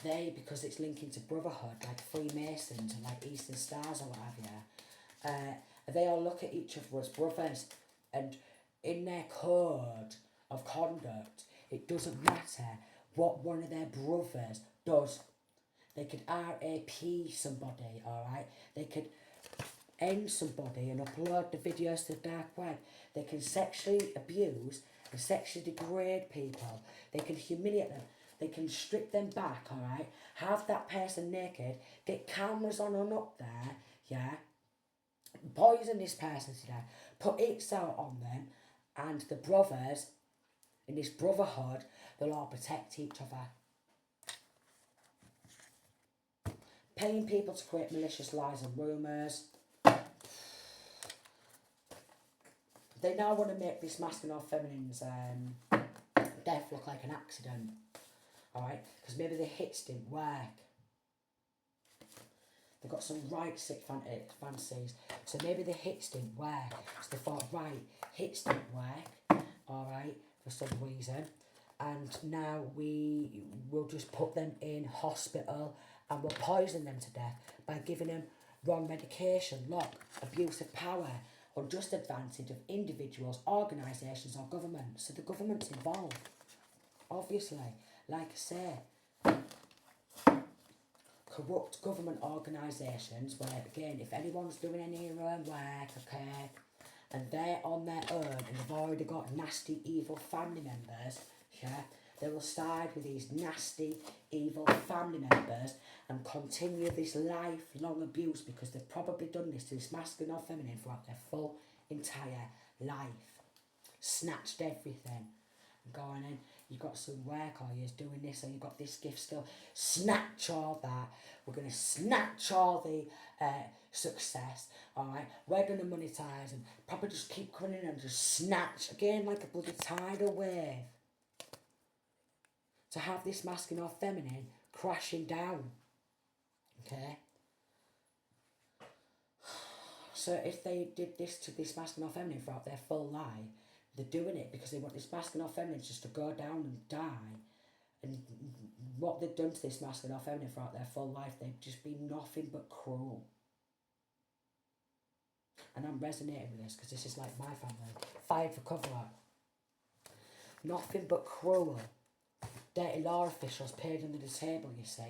They, because it's linking to brotherhood, like Freemasons and like Eastern Stars or what have you, they all look at each other as brothers, and in their code of conduct, it doesn't matter what one of their brothers does. They could RAP somebody, alright? They could end somebody and upload the videos to the dark web. They can sexually abuse and sexually degrade people. They can humiliate them. They can strip them back, alright? Have that person naked, get cameras on and up there, yeah? Poison this person to death, put it out on them, and the brothers in this brotherhood, they'll all protect each other. Paying people to create malicious lies and rumours. They now want to make this masculine or feminine's death look like an accident. Alright? Because maybe the hits didn't work. They've got some right sick fantasies. So maybe the hits didn't work. So they thought, right, hits didn't work. Alright? For some reason. And now we will just put them in hospital and we'll poison them to death by giving them wrong medication. Look, abuse of power, unjust advantage of individuals, organisations or government. So the government's involved. Obviously, like I say, corrupt government organisations where, again, if anyone's doing any of their own work, okay, and they're on their own and they've already got nasty, evil family members, yeah, they will side with these nasty, evil family members and continue this lifelong abuse because they've probably done this to this masculine or feminine throughout their full entire life. Snatched everything. Going in, you've got some work or you're doing this or you've got this gift skill. Snatch all that. We're going to snatch all the success. Alright, we're going to monetize and probably just keep coming in and just snatch again like a bloody tidal wave. To have this masculine or feminine crashing down. Okay? So if they did this to this masculine or feminine throughout their full life, they're doing it because they want this masculine or feminine just to go down and die. And what they've done to this masculine or feminine throughout their full life, they've just been nothing but cruel. And I'm resonating with this because this is like my family. Fired for cover-up. Nothing but cruel. Dirty law officials paid under the table, you see.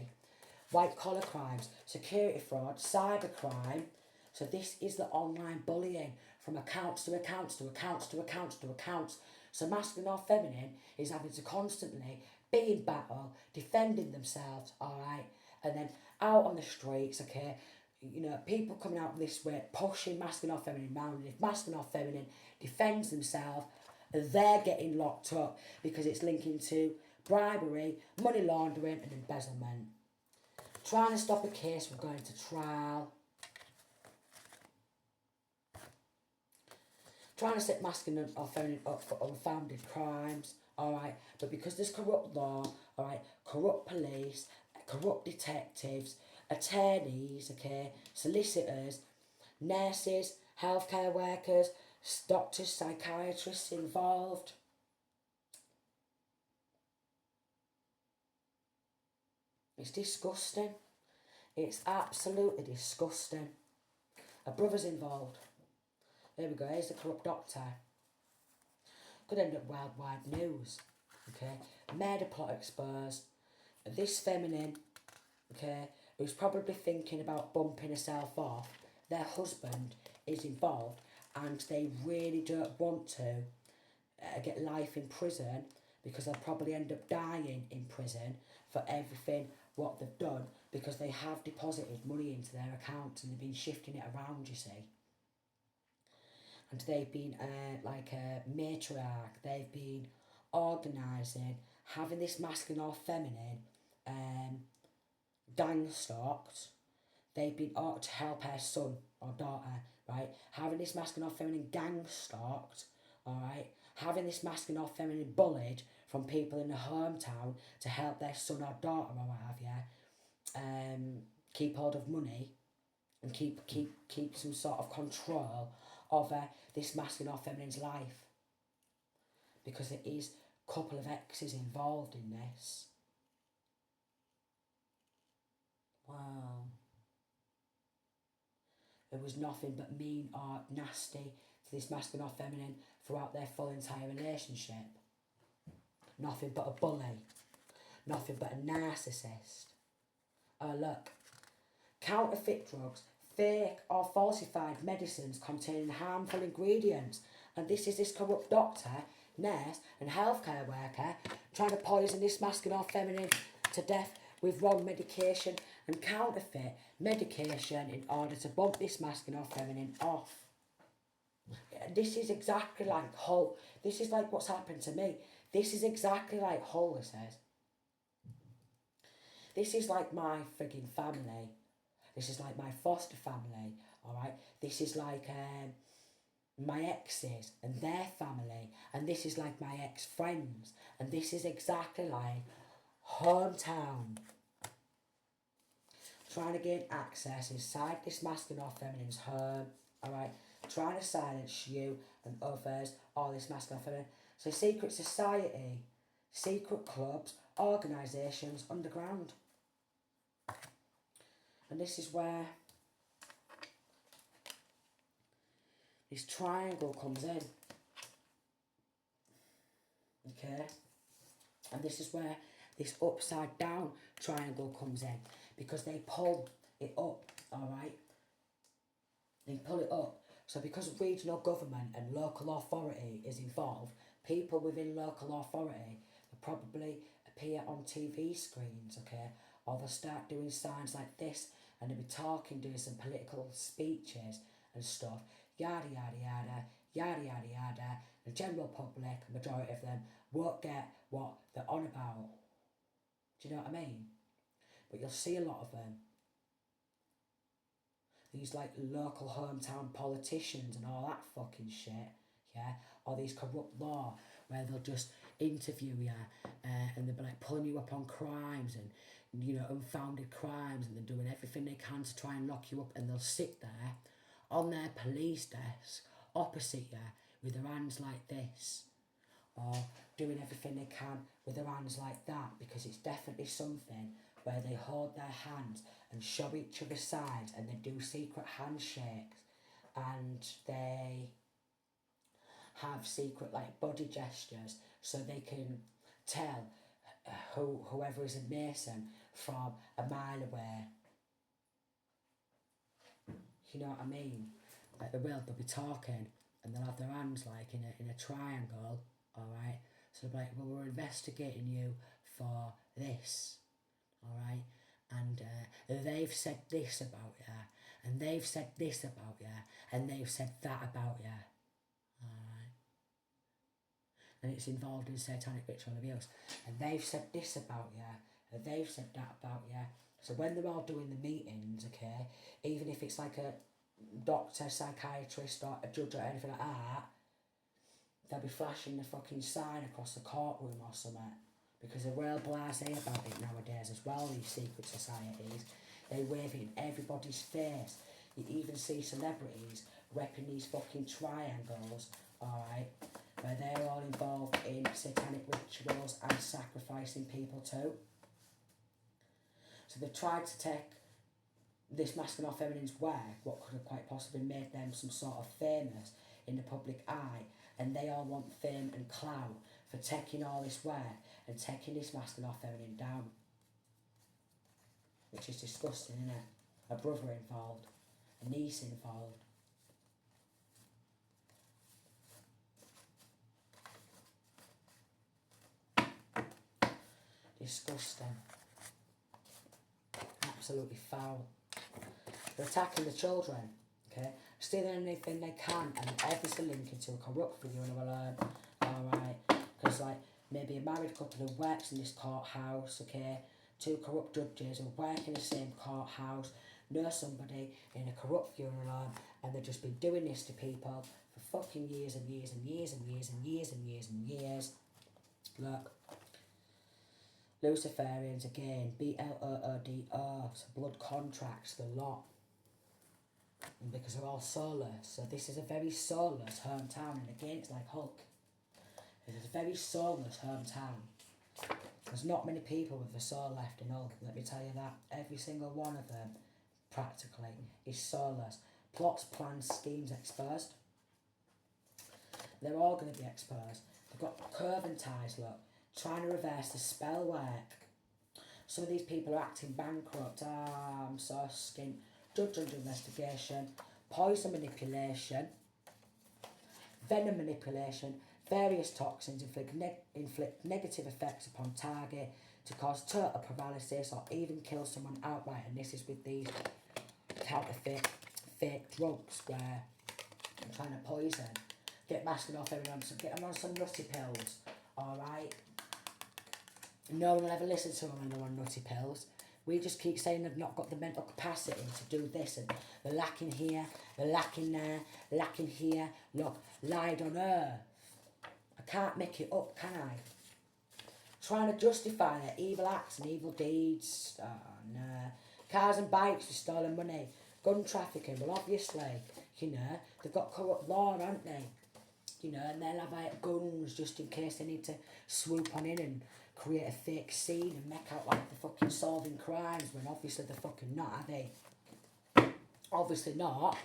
White collar crimes, security fraud, cyber crime. So this is the online bullying from accounts to accounts to accounts to accounts to accounts. So masculine or feminine is having to constantly be in battle, defending themselves, alright? And then out on the streets, okay, you know, people coming out this way, pushing masculine or feminine around. And if masculine or feminine defends themselves, they're getting locked up because it's linking to bribery, money laundering and embezzlement. Trying to stop a case from going to trial. Trying to set masculine or feminine up for unfounded crimes, alright? But because there's corrupt law, alright, corrupt police, corrupt detectives, attorneys, okay, solicitors, nurses, healthcare workers, doctors, psychiatrists involved. It's disgusting. It's absolutely disgusting. A brother's involved. There we go, here's the corrupt doctor. Could end up worldwide news. Okay, murder plot exposed. This feminine, okay, who's probably thinking about bumping herself off, their husband is involved and they really don't want to get life in prison because they'll probably end up dying in prison for everything what they've done because they have deposited money into their account and they've been shifting it around, you see. And they've been like a matriarch, they've been organising, having this masculine or feminine gang stalked. They've been to help her son or daughter, right? Having this masculine or feminine gang stalked, alright? Having this masculine or feminine bullied from people in the hometown to help their son or daughter or what have you, keep hold of money and keep some sort of control over this masculine or feminine's life. Because there is a couple of exes involved in this. Wow. It was nothing but mean or nasty to this masculine or feminine throughout their full entire relationship. Nothing but a bully. Nothing but a narcissist. Oh look. Counterfeit drugs, fake or falsified medicines containing harmful ingredients. And this is this corrupt doctor, nurse and healthcare worker trying to poison this masculine or feminine to death with wrong medication and counterfeit medication in order to bump this masculine or feminine off. This is exactly like Hull. This is like what's happened to me. This is exactly like Hull, it says. This is like my frigging family. This is like my foster family, alright? This is like my exes and their family. And this is like my ex-friends. And this is exactly like hometown. Trying to gain access inside this masculine or feminine's home, alright? Trying to silence you and others, all this masculine or feminine. So secret society, secret clubs, organisations, underground. And this is where this triangle comes in. Okay? And this is where this upside down triangle comes in. Because they pull it up, alright? They pull it up. So because regional government and local authority is involved, people within local authority will probably appear on TV screens, okay? Or they'll start doing signs like this and they'll be talking, doing some political speeches and stuff. Yada, yada, yada, yada, yada, yada. The general public, majority of them, won't get what they're on about. Do you know what I mean? But you'll see a lot of them. These like local hometown politicians and all that fucking shit, yeah? Or these corrupt law where they'll just interview you and they'll be like pulling you up on crimes and, you know, unfounded crimes, and they're doing everything they can to try and lock you up, and they'll sit there on their police desk opposite you with their hands like this, or doing everything they can with their hands like that, because it's definitely something where they hold their hands and show each other sides, and they do secret handshakes, and they have secret like body gestures so they can tell whoever is a Mason from a mile away. You know what I mean? Like they'll be talking and they'll have their hands like in a triangle, alright? So they'll be like, well, we're investigating you for this, alright? And they've said this about you, and they've said this about you, and they've said that about you, alright? And it's involved in satanic ritual abuse. And they've said this about you, and they've said that about you. So when they're all doing the meetings, okay, even if it's like a doctor, psychiatrist, or a judge or anything like that, they'll be flashing the fucking sign across the courtroom or something. Because they're real blasé about it nowadays as well, these secret societies. They wave it in everybody's face. You even see celebrities repping these fucking triangles, alright, where they're all involved in satanic rituals and sacrificing people too. So they've tried to take this masculine or feminine's work, what could have quite possibly made them some sort of famous in the public eye, and they all want fame and clout for taking all this work and taking this masculine or feminine down. Which is disgusting, isn't it? A brother involved, a niece involved. Disgusting. Absolutely foul. They're attacking the children, okay? Stealing anything they can, and everything linking to a corrupt figure in our learn, alright? Because, like, maybe a married couple who works in this courthouse, okay? Two corrupt judges who work in the same courthouse, know somebody in a corrupt funeral home, and they've just been doing this to people for fucking years and years and years and years and years and years and years. Look. Luciferians again, B-L-O-O-D-O, so blood contracts, the lot. And because they're all soulless, so this is a very soulless hometown, and again it's like Hulk. It is a very soulless hometown. There's not many people with a soul left in Hulk, let me tell you that. Every single one of them, practically, is soulless. Plots, plans, schemes exposed. They're all going to be exposed. They've got curving ties, look, trying to reverse the spell work. Some of these people are acting bankrupt. I'm so skint. Judge under investigation. Poison manipulation. Venom manipulation. Various toxins inflict negative effects upon target to cause total paralysis or even kill someone outright. And this is with these counterfeit fake drugs where I'm trying to poison. Get masking off everyone, so get them on some nutty pills. Alright? No one will ever listen to them when they're on nutty pills. We just keep saying they've not got the mental capacity to do this, and they're lacking here, they're lacking there, lacking here. Look, lied on earth. I can't make it up, can I? Trying to justify their evil acts and evil deeds. Oh, no. Cars and bikes with stolen money. Gun trafficking, well, obviously, you know, they've got corrupt law, haven't they? You know, and they'll have like guns just in case they need to swoop on in and create a fake scene and make out like they're fucking solving crimes when obviously they're fucking not, are they? Obviously not.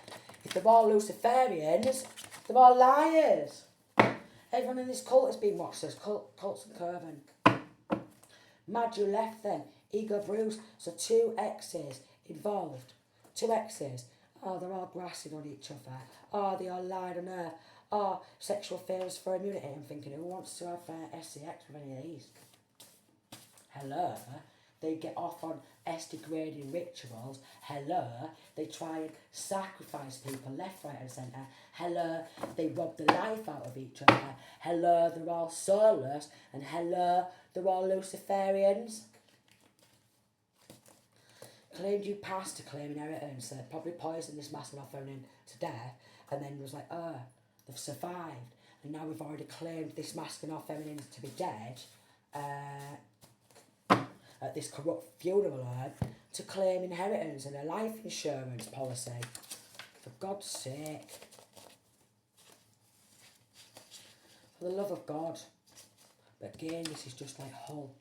If they're all Luciferians, they're all liars. Everyone in this cult has been watched this. Cults and Curvin. Mad you left them. Ego Bruce. So 2 exes involved. 2 exes. Oh, they're all grassing on each other. Oh, they all lied on earth. Oh, sexual fears for immunity. I'm thinking, who wants to have SCX with any of these? Hello, they get off on S-degrading rituals. Hello, they try and sacrifice people left, right and centre. Hello, they rob the life out of each other. Hello, they're all soulless. And hello, they're all Luciferians. Claimed you passed to claim inheritance. They probably poisoned this masculine feminine to death, and then was like, oh, they've survived. And now we've already claimed this masculine feminine to be dead. At this corrupt funeral home to claim inheritance and a life insurance policy. For God's sake. For the love of God. But again, this is just like Hull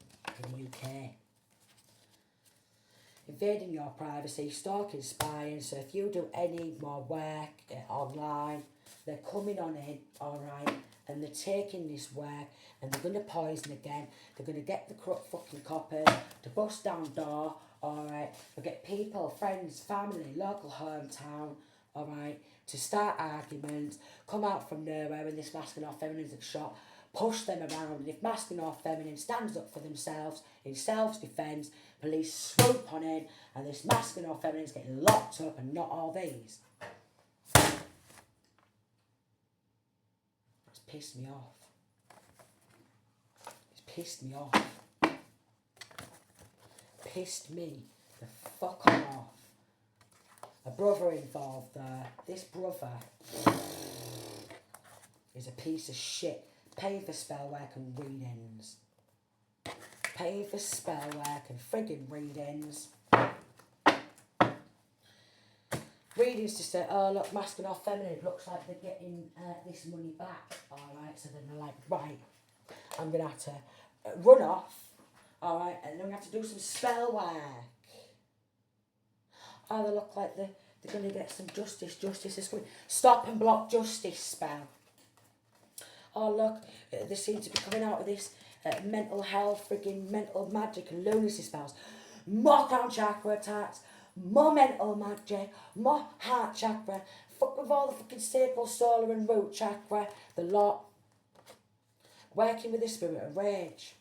in the UK. Invading your privacy, stalking, spying. So if you do any more work online, they're coming on in, alright, and they're taking this work and they're going to poison again. They're going to get the corrupt fucking coppers to bust down door, alright. They'll get people, friends, family, local hometown, alright, to start arguments, come out from nowhere when this masculine or feminine is shot, push them around, and if masculine or feminine stands up for themselves in self-defence, police swoop on in, and this masculine or feminine is getting locked up, and not all these. It's pissed me off. It's pissed me off. Pissed me the fuck off. A brother involved there. This brother is a piece of shit. Paying for spell work and readings. Paying for spell work and friggin' readings. Readings to say, oh look, masculine or feminine, it looks like they're getting this money back. Alright, so then they're like, right, I'm going to have to run off. Alright, and then I'm going to have to do some spell work. Oh, they look like they're going to get some justice. Justice is coming. Stop and block justice spell. Oh look, they seem to be coming out with this mental health, frigging mental magic and lunacy spells. More crown chakra attacks, more mental magic, more heart chakra. Fuck with all the fucking staple, solar and root chakra. The lot. Working with the spirit of rage.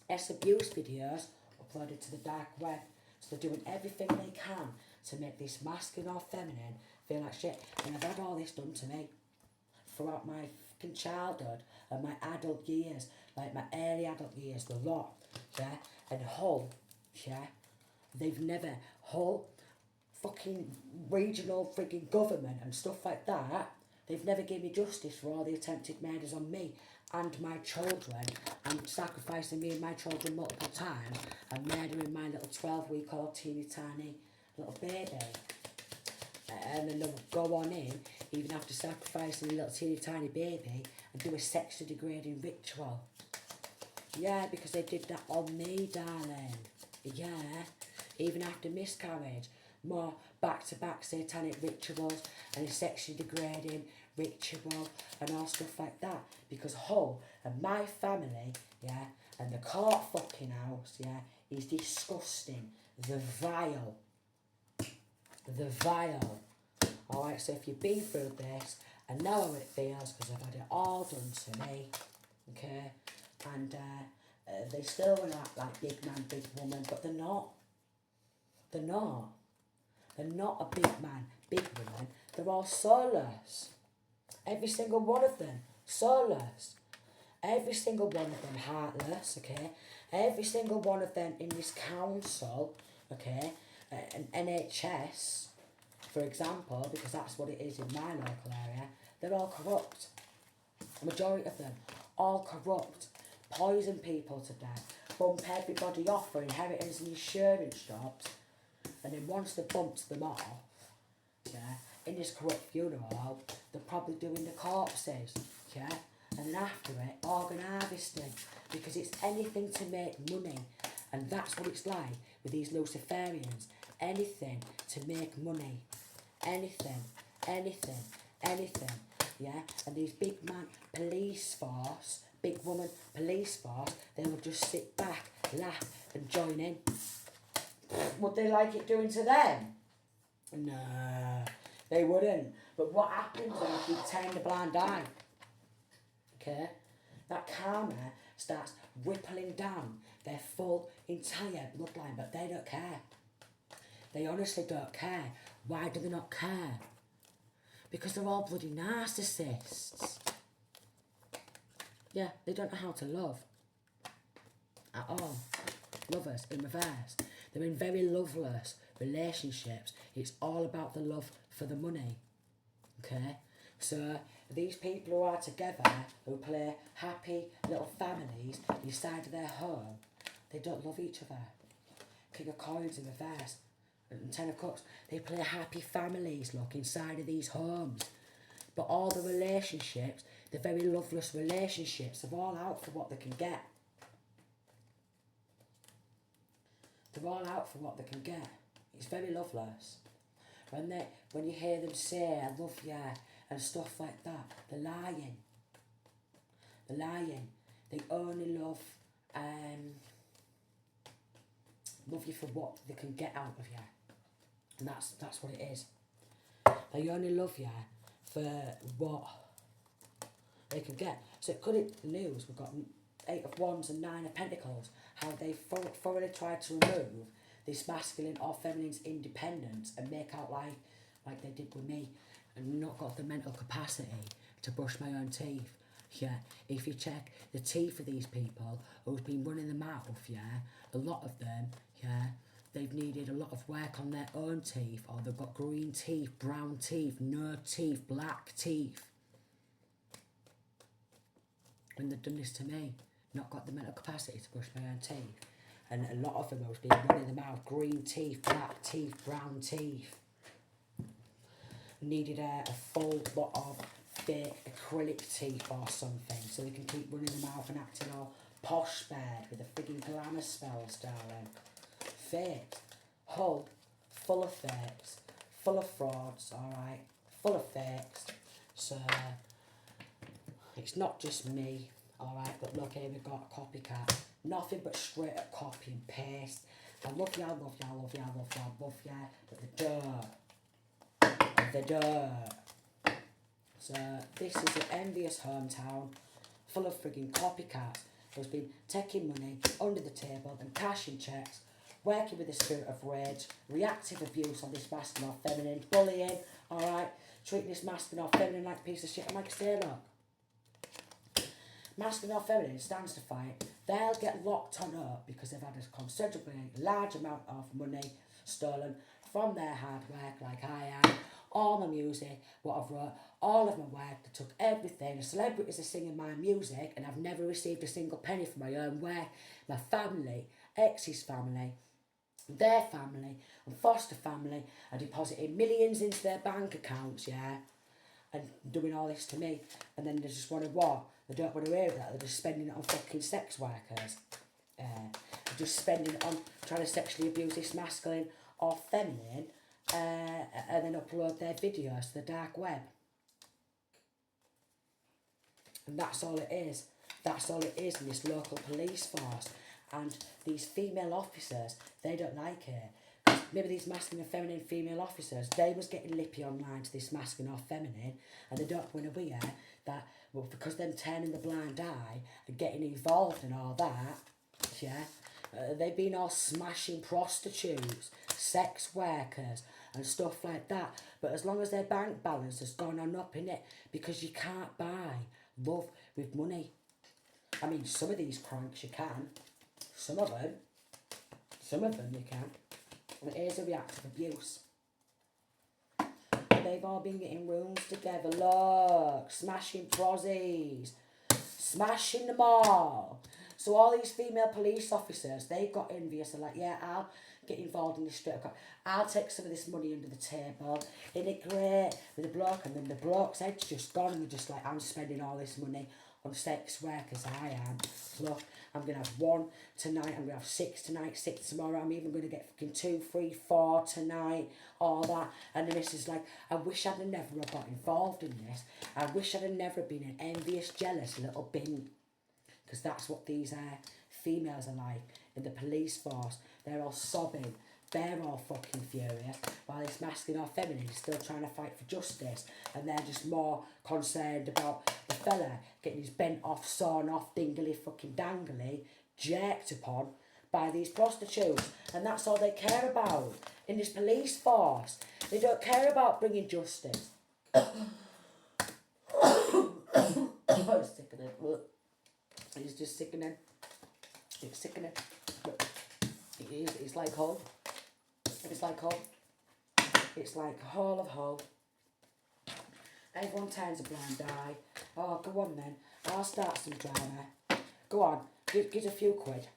S-abuse videos uploaded to the dark web. So they're doing everything they can to make this masculine or feminine feel like shit. And I've had all this done to me throughout my fucking childhood and my adult years, like my early adult years, the lot, yeah, and Hull, yeah, they've never, Hull, fucking regional frigging government and stuff like that, they've never given me justice for all the attempted murders on me and my children and sacrificing me and my children multiple times and murdering my little 12-week-old teeny tiny little baby. And then they'll go on in, even after sacrificing a little teeny tiny baby, and do a sexually degrading ritual. Yeah, because they did that on me, darling. Yeah, even after miscarriage, more back-to-back satanic rituals and a sexually degrading ritual and all stuff like that. Because Hull and my family, yeah, and the court fucking house, yeah, is disgusting. The vile. Alright, so if you've been through this, I know how it feels because I've had it all done to me, okay, and they still want to act like big man, big woman, but they're not. They're not a big man, big woman. They're all soulless. Every single one of them, soulless. Every single one of them heartless, okay. Every single one of them in this council, okay, an NHS, for example, because that's what it is in my local area, they're all corrupt. The majority of them, all corrupt. Poison people to death. Bump everybody off for inheritance and insurance jobs. And then once they've bumped them off, yeah, in this corrupt funeral, they're probably doing the corpses, yeah, and then after it, organ harvesting, because it's anything to make money, and that's what it's like with these Luciferians, anything to make money, anything, yeah, and these big man police force, big woman police force, they will just sit back, laugh and join in. Would they like it doing to them? No, they wouldn't. But what happens when you keep turning the blind eye? Okay? That karma starts rippling down their full entire bloodline, but they don't care. They honestly don't care. Why do they not care? Because they're all bloody narcissists. Yeah, they don't know how to love. At all. Lovers in reverse. They're in very loveless relationships. It's all about the love for the money. Okay? So these people who are together, who play happy little families inside of their home, they don't love each other. King of Coins in reverse and Ten of Cups. They play happy families, look, inside of these homes. But all the relationships, the very loveless relationships, are all out for what they can get. They're all out for what they can get. It's very loveless. When you hear them say, I love you, and stuff like that, they're lying. They're lying. They only love you for what they can get out of you. And that's what it is. They only love you for what they can get. So it could in the news, we've got 8 of Wands and 9 of Pentacles, how they thoroughly tried to remove this masculine or feminine's independence and make out like they did with me, and not got the mental capacity to brush my own teeth. Yeah, if you check the teeth of these people who's been running the mouth, yeah, a lot of them, yeah, they've needed a lot of work on their own teeth, or they've got green teeth, brown teeth, no teeth, black teeth. When they've done this to me, not got the mental capacity to brush my own teeth. And a lot of them have been running the mouth, green teeth, black teeth, brown teeth. Needed a full lot of fake acrylic teeth or something, so they can keep running the mouth and acting all posh bad with the frigging glamour spells, darling. Fake. Hull, full of fakes, full of frauds, alright? Full of fakes. So, it's not just me, alright? But look, here we've got a copycat. Nothing but straight up copy and paste. I love you, I love you, I love you, I love you, I love you. But the dirt. So, this is an envious hometown full of frigging copycats who's been taking money under the table and cashing checks, working with the spirit of rage, reactive abuse on this masculine or feminine, bullying, alright, treating this masculine or feminine like a piece of shit. And like I say, look, masculine or feminine stands to fight. They'll get locked on up because they've had a considerably large amount of money stolen from their hard work, like I am, all my music, what I've wrote, all of my work. They took everything. The celebrities are singing my music, and I've never received a single penny for my own work. My family, ex's family, their family, and foster family are depositing millions into their bank accounts, yeah, and doing all this to me. And then they just want to what? They don't want to hear that. They're just spending it on fucking sex workers. They're just spending it on trying to sexually abuse this masculine or feminine, and then upload their videos to the dark web. And that's all it is. That's all it is in this local police force. And these female officers, they don't like it. Maybe these masculine and feminine female officers, they was getting lippy online to this masculine or feminine, and they don't want to hear that, well, because them turning the blind eye and getting involved in all that, yeah, they've been all smashing prostitutes, sex workers, and stuff like that. But as long as their bank balance has gone on up in it, because you can't buy love with money. I mean, some of these cranks you can. Some of them you can. And here's a reactive abuse. They've all been getting rooms together, look, smashing prozzies, smashing them all. So all these female police officers, they got envious. They're like, yeah, I'll get involved in this straight up. I'll take some of this money under the table. Isn't it great with the bloke? And then the bloke's head's just gone, and they're just like, I'm spending all this money on sex workers. I am. Look, I'm going to have 1 tonight. I'm going to have 6 tonight, 6 tomorrow. I'm even going to get fucking 2, 3, 4 tonight. All that. And the missus like, I wish I'd have never got involved in this. I wish I'd have never been an envious, jealous little bin. Because that's what these females are like in the police force. They're all sobbing. They're all fucking furious. While this masculine or feminine is still trying to fight for justice. And they're just more concerned about the fella getting his bent off, sawn off, dingly fucking dangly, jerked upon by these prostitutes. And that's all they care about in this police force. They don't care about bringing justice. It's sickening. It's just sickening. It's sickening. It's like Hull. It's like Hull. It's like Hall of Hull. Everyone turns a blind eye. Oh, go on then. I'll start some drama. Go on. Give a few quid.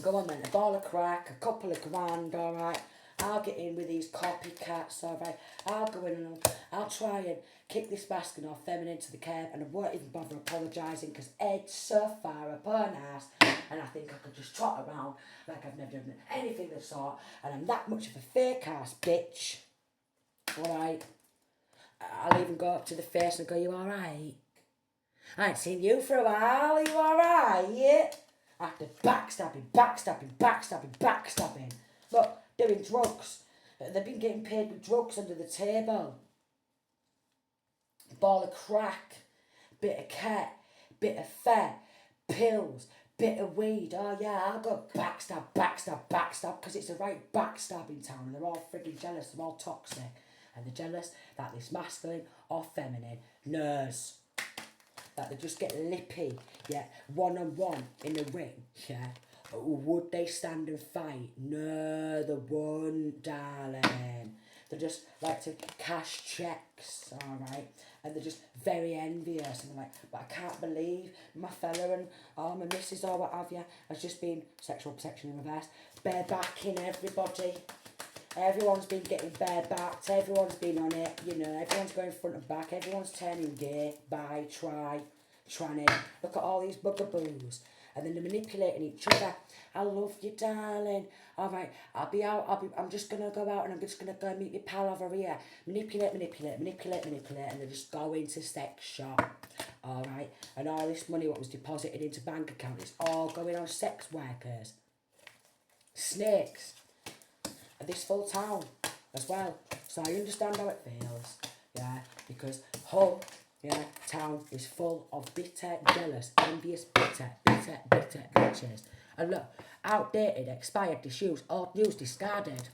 Go on then. A ball of crack, a couple of grand, alright. I'll get in with these copycats, alright. I'll go in and I'll try and kick this masculine or feminine to the curb, and I won't even bother apologising because Ed's so far up her ass, and I think I could just trot around like I've never done anything of the sort, and I'm that much of a fake ass bitch. Alright. I'll even go up to the face and go, you alright? I ain't seen you for a while, are you alright? Yeah? After backstabbing. Look, doing drugs. They've been getting paid with drugs under the table. Ball of crack, bit of cat, bit of fat, pills, bit of weed. Oh yeah, I'll go backstab, because it's a right backstabbing town, and they're all frigging jealous, they're all toxic. And they're jealous that this masculine or feminine knows that they just get lippy, yeah, one-on-one in a ring, yeah. Would they stand and fight? No, they won't, darling. They just like to cash checks, alright? And they're just very envious, and they're like, but I can't believe my fella and my missus or what have you has just been sexual protection in reverse, barebacking everybody. Everyone's been getting barebacked, everyone's been on it, you know, everyone's going front and back, everyone's turning gay, bi, tranny. Look at all these bugaboos. And then they're manipulating each other. I love you, darling. Alright, I'm just going to go out and I'm just going to go and meet my pal over here. Manipulate. And they just go into sex shop. Alright, and all this money what was deposited into bank account is all going on sex workers. Snakes. And this full town as well. So I understand how it feels. Yeah, because Hull, yeah, town is full of bitter, jealous, envious, bitter bitches. And look, outdated, expired, disused, old news discarded.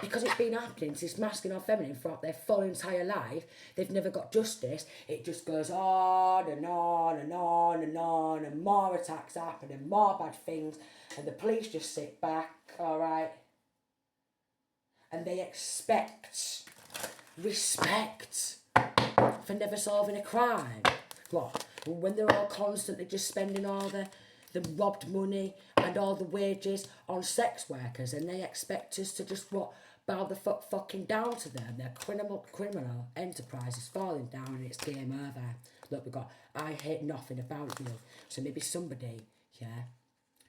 Because it's been happening since masculine or feminine throughout their full entire life, they've never got justice. It just goes on and on and on and on, and more attacks happen and more bad things, and the police just sit back, alright, and they expect respect for never solving a crime. What? When they're all constantly just spending all the robbed money and all the wages on sex workers, and they expect us to just bow the fucking down to them. Their criminal enterprise is falling down and it's game over. Look, we've got I hate nothing about you. So maybe somebody, yeah,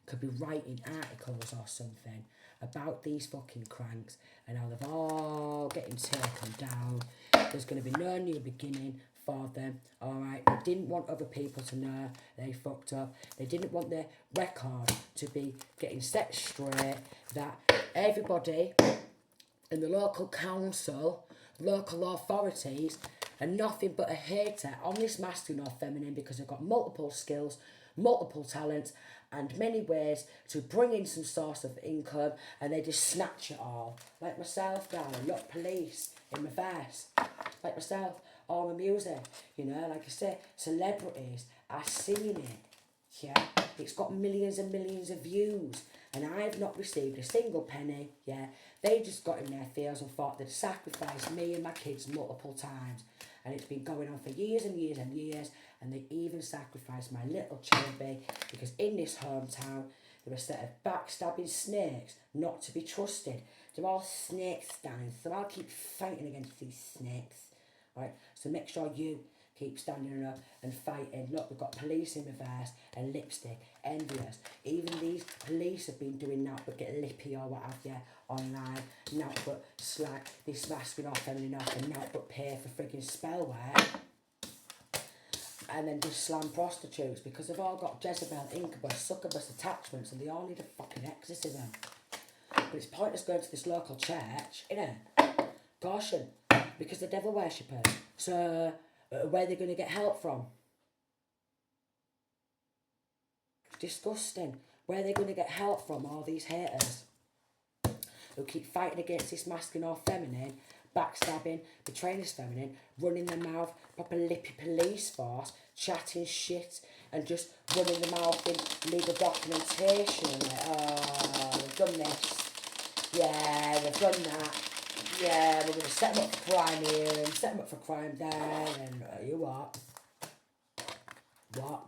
could be writing articles or something about these fucking cranks and how they're all getting taken down. There's going to be no new beginning for them, alright? They didn't want other people to know they fucked up. They didn't want their record to be getting set straight, that everybody in the local council, local authorities, are nothing but a hater on this masculine or feminine because they've got multiple skills, multiple talents, and many ways to bring in some source of income, and they just snatch it all. Like myself, darling, look, police in reverse. Like myself, all my music, you know, like I say, celebrities are seeing it, yeah. It's got millions and millions of views, and I've not received a single penny, yeah. They just got in their feels and thought they'd sacrifice me and my kids multiple times, and it's been going on for years and years and years, and they even sacrificed my little Chubby, because in this hometown, there are a set of backstabbing snakes not to be trusted. They're all snake standing, so I'll keep fighting against these snakes. Right, so make sure you keep standing up and fighting. Look, we've got police in reverse and lipstick, envious. Even these police have been doing that but get lippy or what have you online. Now but slag this masculine or feminine off, and now but pay for frigging spell work. And then just slam prostitutes because they've all got Jezebel, incubus, succubus attachments, and they all need a fucking exorcism. But it's pointless going to this local church, innit? Caution, because they're devil worshippers. So, where are they going to get help from? Disgusting. Where are they going to get help from, all these haters who keep fighting against this masculine or feminine, backstabbing, betraying this feminine, running their mouth, proper lippy police force, chatting shit, and just running their mouth in legal documentation. Oh, we've done this. Yeah, we've done that. Yeah, we're going to set them up for crime here and set them up for crime there, and you what? What?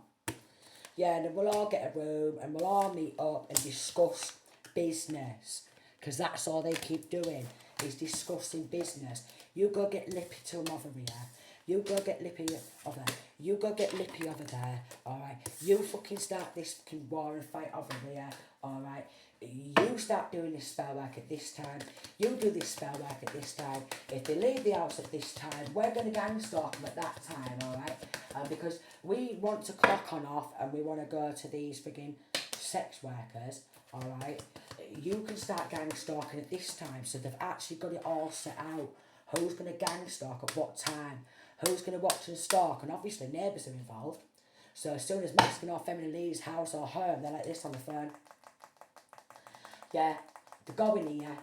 Yeah, and then we'll all get a room and we'll all meet up and discuss business, because that's all they keep doing, is discussing business. You go get lippy to them over here. You go get lippy over there. You go get lippy over there, alright? You fucking start this fucking war and fight over here, alright? You start doing this spell work at this time. You do this spell work at this time. If they leave the house at this time, we're going to gang stalk them at that time, alright? Because we want to clock on off and we want to go to these frigging sex workers, alright? You can start gang stalking at this time, so they've actually got it all set out. Who's going to gang stalk at what time? Who's going to watch and stalk? And obviously neighbours are involved. So as soon as masculine or feminine leaves house or home, they're like this on the phone. Yeah, they're going here,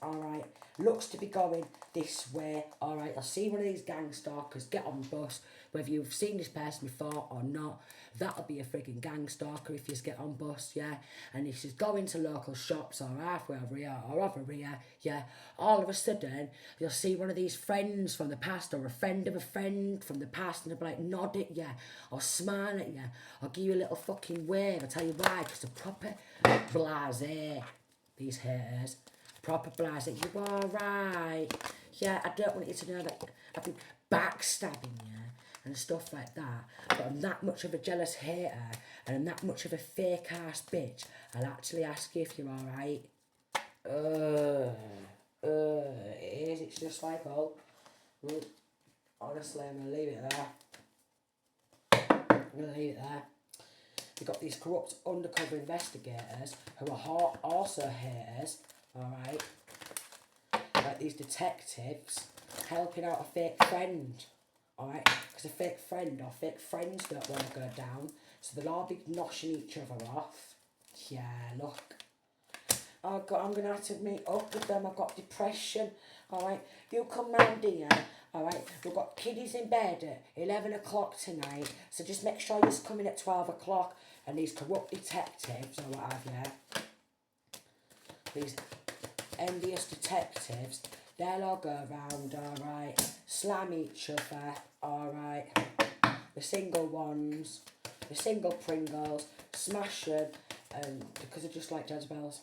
alright, looks to be going this way, alright, I'll see one of these gang stalkers get on the bus, whether you've seen this person before or not, that'll be a frigging gang stalker if you get on bus, yeah, and if she's going to local shops or halfway over here or over here, yeah, all of a sudden, you'll see one of these friends from the past or a friend of a friend from the past, and they'll be like, nod at you, or smile at you, or give you a little fucking wave. I'll tell you why, because they're proper blasé. These haters, proper blasé, you alright? Yeah, I don't want you to know that I've been backstabbing you and stuff like that, but I'm that much of a jealous hater and I'm that much of a fake ass bitch, I'll actually ask you if you're alright. It is, it's just like, oh, honestly, I'm going to leave it there. We've got these corrupt undercover investigators who are also haters, alright? Like these detectives helping out a fake friend, alright? Because a fake friend or fake friends don't want to go down, so they'll all be noshing each other off. Yeah, look. Oh God, I'm going to have to meet up with them. I've got depression, alright? You come round here. Alright, we've got kiddies in bed at 11 o'clock tonight, so just make sure you're coming at 12 o'clock, and these corrupt detectives, or what have you, these envious detectives, They'll all go around, alright. Slam each other, alright. The single ones, the single Pringles, smash them, and because they're just like Jezebels.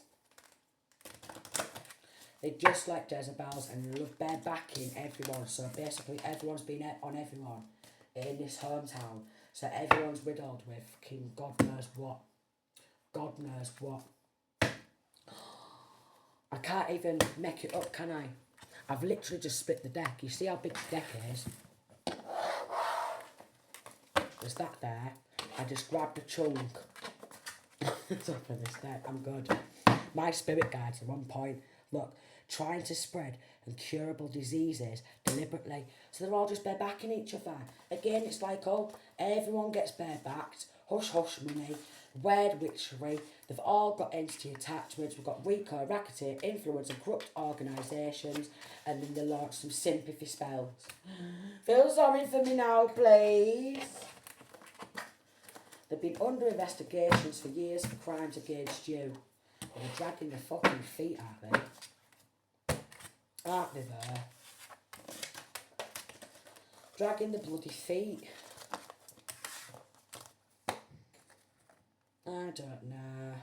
They're just like Jezebels and they love bare backing everyone. So basically everyone's been on everyone in this hometown. So everyone's riddled with fucking God knows what. God knows what. I can't even make it up, can I? I've literally just split the deck. You see how big the deck is? There's that there. I just grabbed a chunk. Top of this deck. I'm good. My spirit guides at one point, look, trying to spread incurable diseases deliberately. So they're all just bare-backing each other. Again, it's like, oh, everyone gets bare-backed. Hush-hush money. Weird witchery. They've all got entity attachments. We've got RICO, racketeer, influence and corrupt organisations. And then they launch some sympathy spells. Feel sorry for me now, please. They've been under investigations for years for crimes against you. They're dragging their fucking feet, aren't they? Aren't they there? Dragging the bloody feet. I don't know.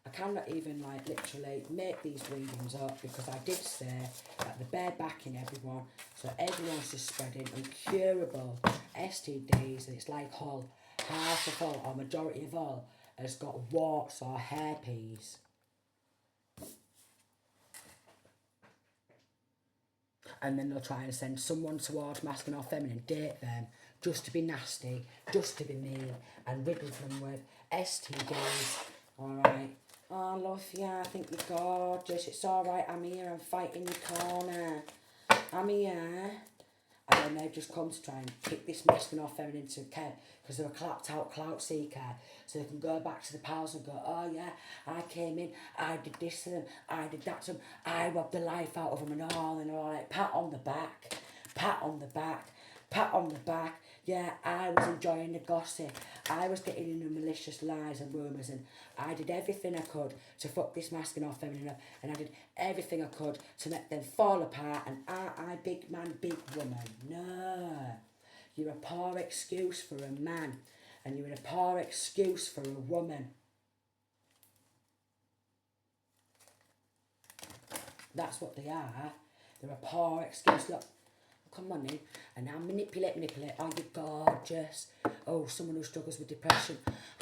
I cannot even like literally make these readings up because I did say that they're bare backing everyone. So everyone's just spreading incurable STDs and it's like all half of all or majority of all has got warts or herpes. And then they'll try and send someone towards masculine or feminine, date them, just to be nasty, just to be mean, and riddle them with STDs. Alright. Oh, love you, I think you're gorgeous. It's alright, I'm here, I'm fighting your corner. I'm here. And then they've just come to try and kick this masculine or feminine to care because they're a clapped out clout seeker. So they can go back to the pals and go, oh yeah, I came in, I did this to them, I did that to them, I robbed the life out of them and all. And they're all like, pat on the back, pat on the back, pat on the back. Yeah, I was enjoying the gossip. I was getting into malicious lies and rumours and I did everything I could to fuck this masculine or feminine up and I did everything I could to make them fall apart and I big man, big woman. No. You're a poor excuse for a man and you're a poor excuse for a woman. That's what they are. They're a poor excuse. Look. Come on in and now manipulate. Oh, you're gorgeous. Oh, someone who struggles with depression.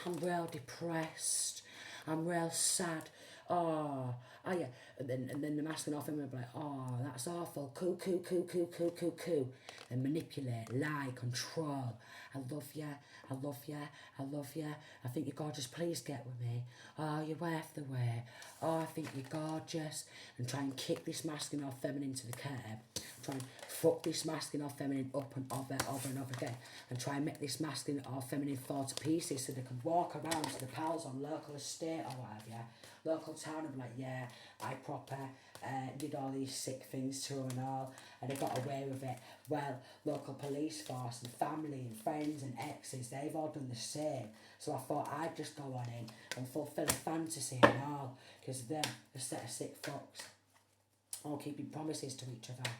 I'm real depressed. I'm real sad. Oh yeah. And then the masculine or feminine will be like, oh, that's awful. Coo. And manipulate, lie, control. I love ya. I think you're gorgeous. Please get with me. Oh, you're worth the wait. Oh, I think you're gorgeous. And try and kick this masculine or feminine to the curb. Try and fuck this masculine or feminine up and over and over again. And try and make this masculine or feminine fall to pieces so they can walk around to the pals on local estate or whatever, yeah. Local town and be like, yeah, I proper did all these sick things to her and all, and I got away with it. Well, local police force and family and friends and exes, they've all done the same. So I thought I'd just go on in and fulfill a fantasy and all, because they're a set of sick fucks, all keeping promises to each other.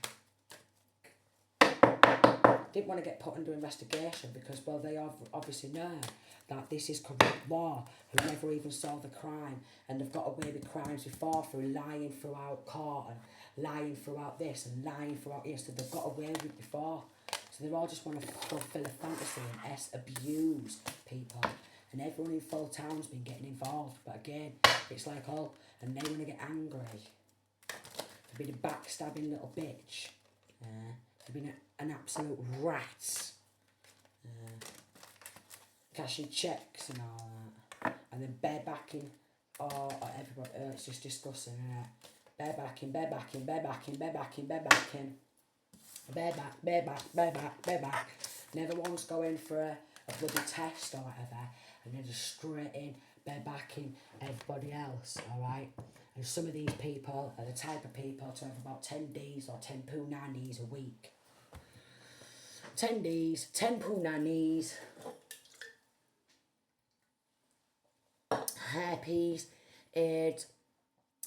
Didn't want to get put under investigation because, well, they obviously know that this is corrupt law, who never even saw the crime, and they've got away with crimes before through lying throughout court and lying throughout this and lying throughout this, so they've got away with it before. So they all just want to fulfill a fantasy and abuse people, and everyone in full town's been getting involved, but again, it's like all, and they want to get angry for being a backstabbing little bitch, for being an absolute rat. Cashing checks and all that, and then barebacking, everybody, it's just disgusting, isn't it? Barebacking, bareback. Never once going for a bloody test or whatever, and then just straight in, barebacking everybody else, alright? And some of these people are the type of people to have about 10 Ds or 10 poo nannies a week. 10 Ds, 10 poo nannies, herpes, AIDS,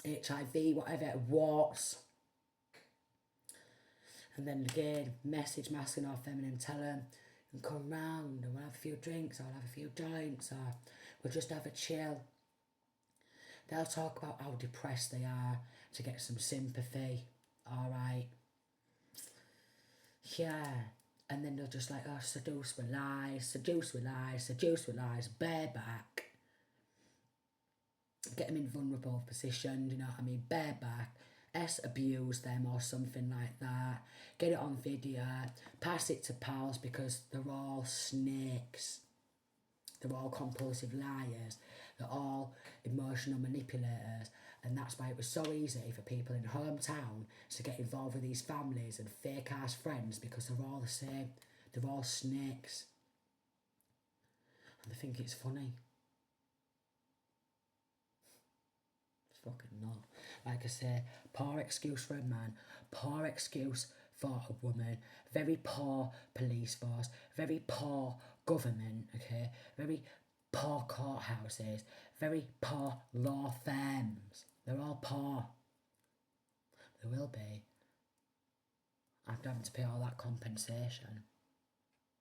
HIV, whatever, warts, And then again, message masculine or feminine, tell them, and come round and we'll have a few drinks, or I'll have a few joints, or we'll just have a chill. They'll talk about how depressed they are to get some sympathy, alright? Yeah. And then they're just like, oh, seduce with lies, seduce with lies, seduce with lies, bareback. Get them in vulnerable position, you know what I mean? Bareback. Abuse them or something like that. Get it on video. Pass it to pals because they're all snakes. They're all compulsive liars. They're all emotional manipulators. And that's why it was so easy for people in hometown to get involved with these families and fake ass friends, because they're all the same. They're all snakes. And they think it's funny. It's fucking not. Like I say, poor excuse for a man, poor excuse for a woman, very poor police force, very poor government, okay, very poor courthouses, very poor law firms. They're all poor. They will be. I'm having to pay all that compensation.